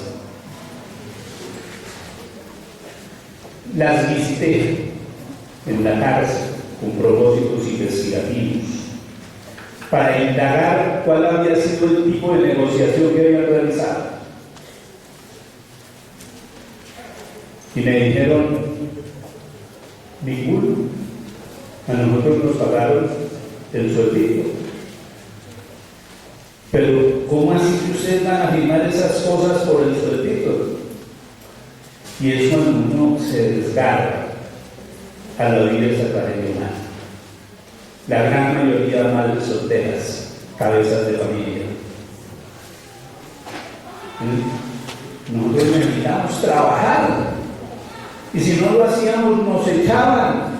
A: Las visité en la cárcel con propósitos investigativos para indagar cuál había sido el tipo de negociación que habían realizado. Y me dijeron, ninguno. A nosotros nos pagaron el sueldito. Pero, ¿cómo así que ustedes van a firmar esas cosas por el sueldito? Y es cuando uno se desgarra a la vida de esa tragedia humana. La gran mayoría de madres solteras, cabezas de familia. Nosotros necesitamos trabajar. Y si no lo hacíamos, nos echaban.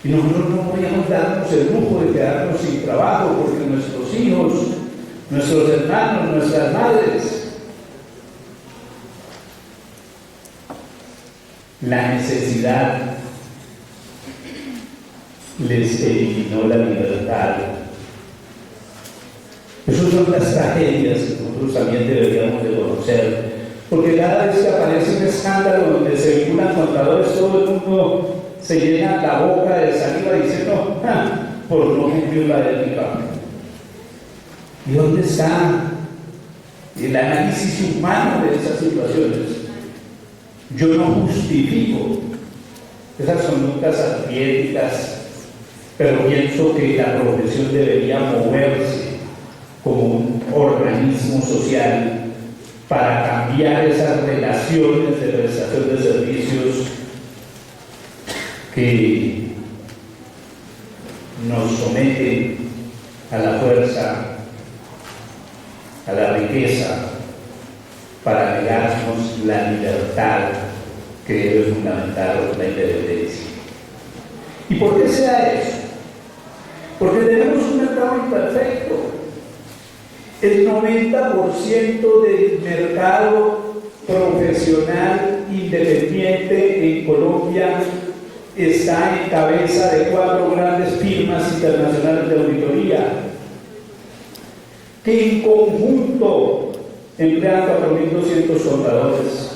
A: Y nosotros no podíamos darnos el lujo de quedarnos sin trabajo, porque nuestros hijos, nuestros hermanos, nuestras madres, la necesidad les eliminó la libertad. Esas son las tragedias que nosotros también deberíamos de conocer. Porque cada vez que aparece un escándalo donde se vinculan contadores, todo el mundo se llena la boca de saliva diciendo, por no cumplir la ética. ¿Y dónde está el análisis humano de esas situaciones? Yo no justifico esas conductas antiéticas, pero pienso que la profesión debería moverse como un organismo social para cambiar esas relaciones de prestación de servicios que nos someten a la fuerza, a la riqueza, para negarnos la libertad que debe fundamentar la independencia. ¿Y por qué se da eso? Porque tenemos un mercado imperfecto. El 90% del mercado profesional independiente en Colombia está en cabeza de 4 grandes firmas internacionales de auditoría que en conjunto emplean 4.200 contadores.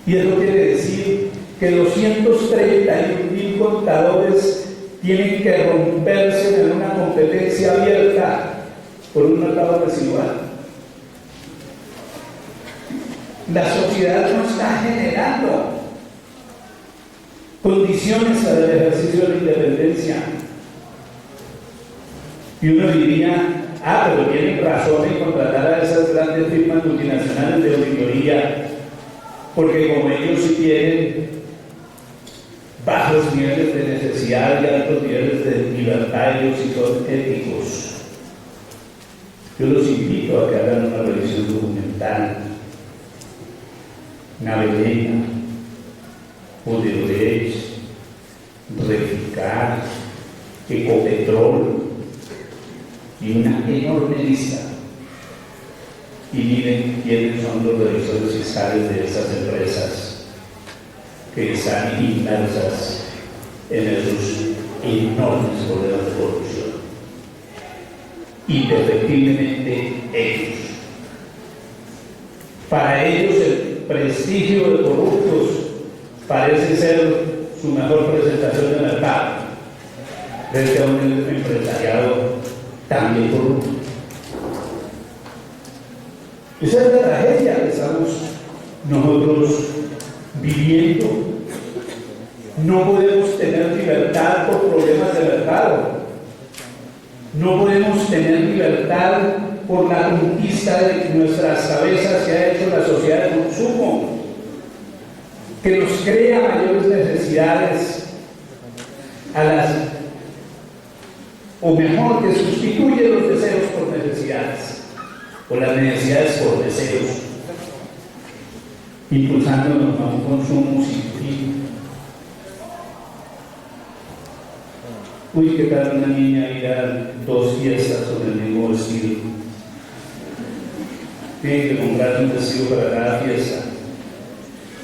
A: Y eso quiere decir que 231.000 contadores tienen que romperse en una competencia abierta por un mercado desigual. La sociedad no está generando condiciones para el ejercicio de la independencia. Y uno diría, pero tienen razón en contratar a esas grandes firmas multinacionales de auditoría, porque como ellos sí tienen bajos niveles de necesidad y altos niveles de libertad, ellos sí son éticos. Yo los invito a que hagan una revisión documental. Navelena, Odebrecht, Reficar, Ecopetrol y una enorme lista. Y miren quiénes son los revisores fiscales de esas empresas que están inmersas en esos enormes problemas de corrupción. Indefectiblemente ellos. Para ellos el prestigio de corruptos parece ser su mejor presentación de mercado frente a un empresariado también corrupto. Esa es la tragedia que estamos nosotros viviendo. No podemos tener libertad por problemas de mercado. No podemos tener libertad por la conquista de nuestras cabezas que ha hecho la sociedad de consumo, que nos crea mayores necesidades o mejor, que sustituye los deseos por necesidades, o las necesidades por deseos, impulsándonos a un consumo sin fin. Uy, qué tal una niña ir a 2 fiestas con el mismo vestido. Tiene que comprar un vestido para cada fiesta.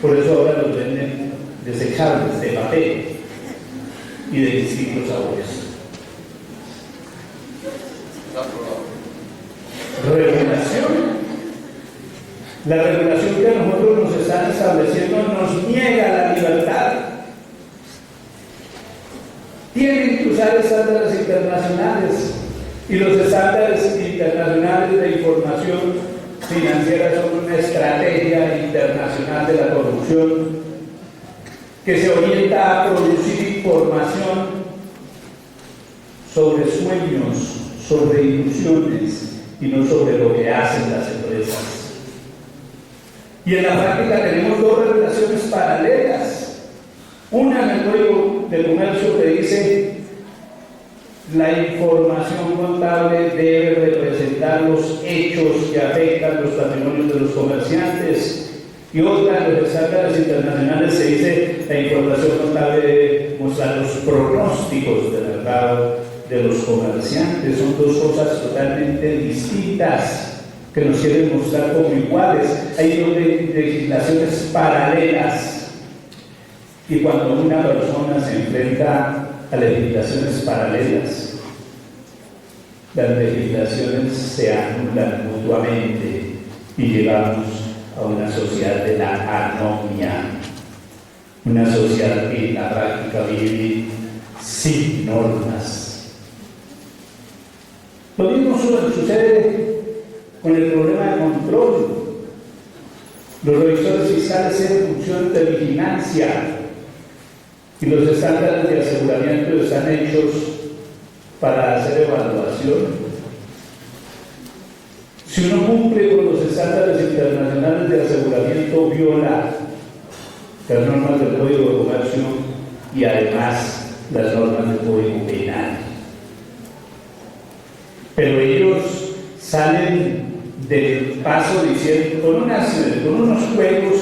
A: Por eso ahora los venden desechables, de papel y de distintos sabores. Regulación. La regulación que nosotros nos están estableciendo nos niega la libertad. Tienen que usar estándares internacionales, y los estándares internacionales de información financiera son una estrategia internacional de la corrupción que se orienta a producir información sobre sueños, sobre ilusiones y no sobre lo que hacen las empresas. Y en la práctica tenemos 2 regulaciones paralelas. Una en el Código de Comercio que dice la información contable debe representar los hechos que afectan los patrimonios de los comerciantes, y otra en los estándares internacionales se dice la información contable debe mostrar los pronósticos de mercado de los comerciantes. Son 2 cosas totalmente distintas que nos quieren mostrar como iguales. Hay 2 legislaciones paralelas. Y cuando una persona se enfrenta a legislaciones paralelas, las legislaciones se anulan mutuamente y llegamos a una sociedad de la anomia, una sociedad que en la práctica vive sin normas. Lo mismo sucede con el problema de control. Los revisores fiscales tienen funciones de vigilancia, y los estándares de aseguramiento están hechos para hacer evaluación. Si uno cumple con los estándares internacionales de aseguramiento, viola las normas del Código de Comercio y además las normas del Código Penal. Pero ellos salen del paso diciendo, con unos juegos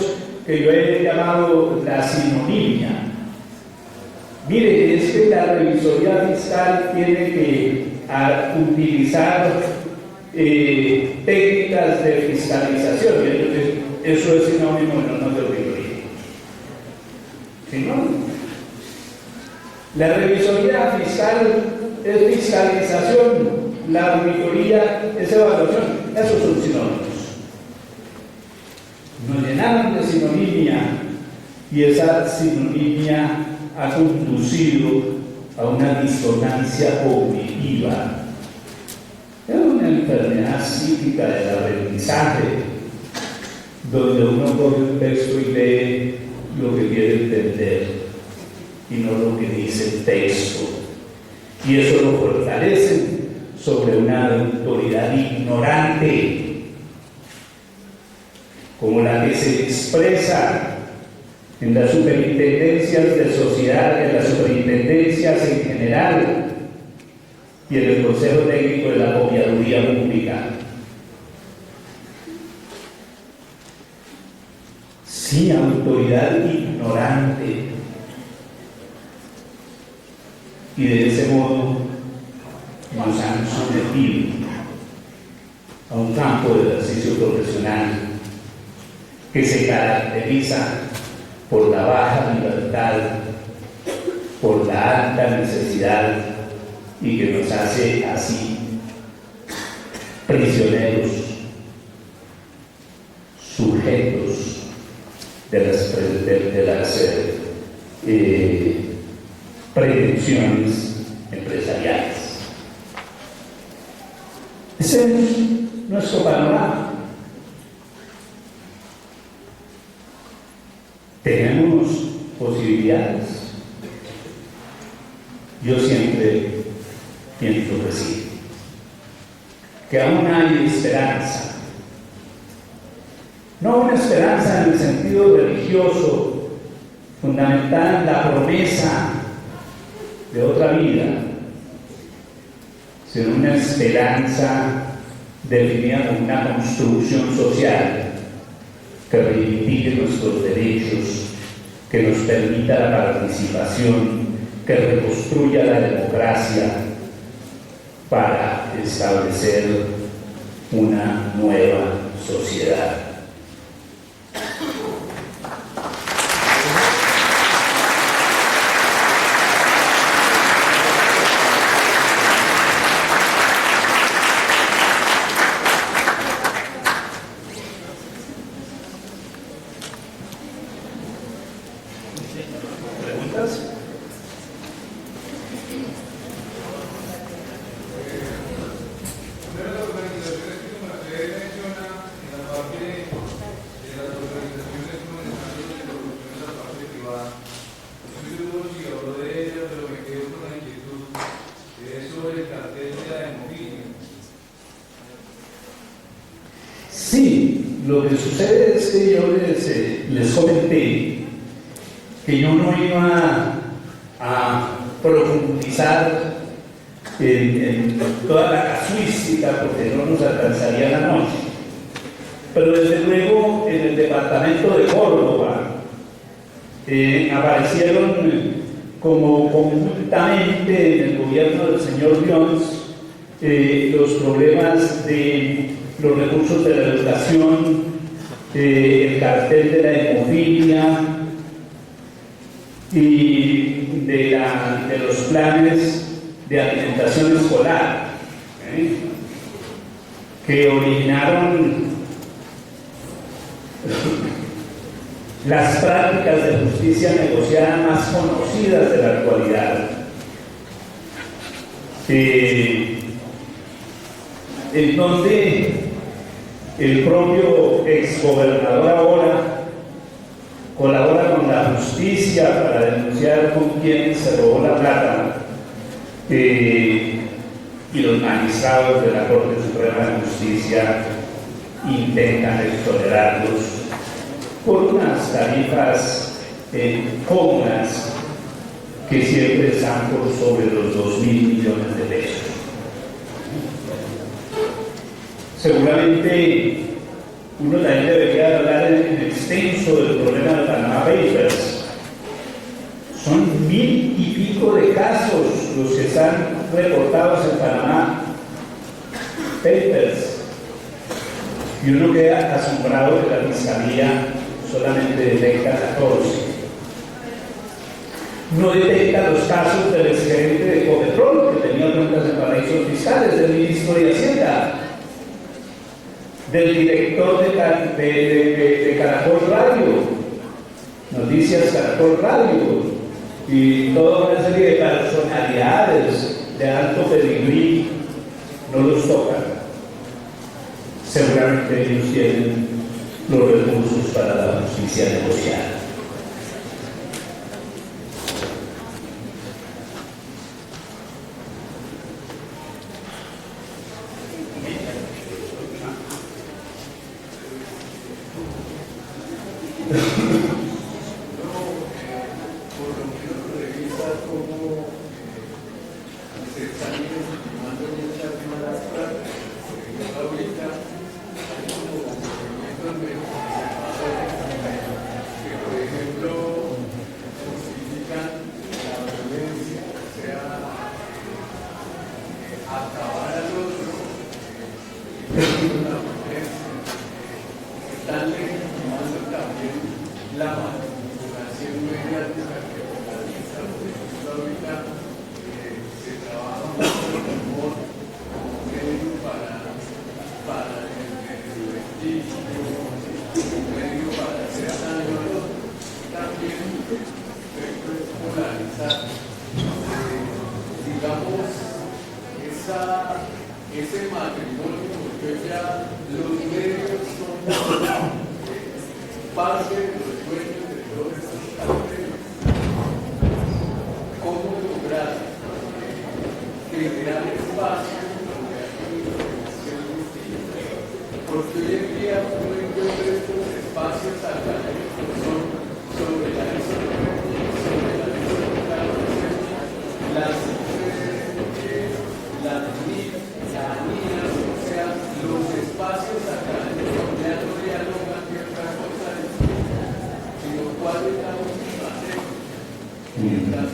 A: que yo he llamado la sinonimia. Mire, es que la revisoría fiscal tiene que utilizar técnicas de fiscalización, y entonces eso es sinónimo de normas de auditoría. ¿Sinónimo? La revisoría fiscal es fiscalización, la auditoría es evaluación. Esos son sinónimos. Nos llenaron de sinonimia, y esa sinonimia ha conducido a una disonancia cognitiva. Es una enfermedad psíquica del aprendizaje, donde uno coge un texto y lee lo que quiere entender y no lo que dice el texto. Y eso lo fortalece sobre una autoridad ignorante, como la que se expresa en las superintendencias de sociedad, en las superintendencias en general y en el Consejo Técnico de la Copiaduría Pública. Sí, autoridad ignorante. Y de ese modo nos han sometido a un campo de ejercicio profesional que se caracteriza por la baja libertad, por la alta necesidad, y que nos hace así prisioneros, sujetos de las pretensiones empresariales. Ese es nuestro panorama. ¿Tenemos posibilidades? Yo siempre pienso que sí, que aún hay esperanza. No una esperanza en el sentido religioso, fundamentada en la promesa de otra vida, sino una esperanza definida como una construcción social que reivindique nuestros derechos, que nos permita la participación, que reconstruya la democracia para establecer una nueva sociedad. ¿Preguntas? Sí, lo que sucede es que yo les comenté que yo no iba a profundizar en toda la casuística porque no nos alcanzaría la noche. Pero desde luego en el departamento de Córdoba aparecieron como conjuntamente en el gobierno del señor Jones los problemas de los recursos de la educación, el cartel de la hemofilia y de los planes de alimentación escolar, que originaron las prácticas de justicia negociada más conocidas de la actualidad. En donde el propio exgobernador ahora colabora con la justicia para denunciar con quién se robó la plata, y los magistrados de la Corte Suprema de Justicia intentan exonerarlos por unas tarifas cómodas que siempre están por sobre los 2.000 millones de pesos. Seguramente uno también debería hablar en extenso del problema de Panama Papers. Son 1.000 y pico de casos los que están reportados en Panama Papers. Y uno queda asombrado que la Fiscalía solamente detecta 14. No detecta los casos del exgerente de Ecopetrol, que tenía cuentas en paraísos fiscales, del ministro de Hacienda, del director de Caracol Radio, Noticias Caracol Radio, y toda una serie de personalidades de alto pedigrí no los tocan. Seguramente ellos tienen los recursos para la justicia negociada.
B: Ese matrimonio, porque ya los medios son parte de los dueños de todo porque hoy en día uno encuentra estos espacios académicos son sobre la historiografía, sobre la historiografía, las líneas, o sea, los espacios académicos ya no dialogan que otra cosa, sino cuál es la última regla. Mientras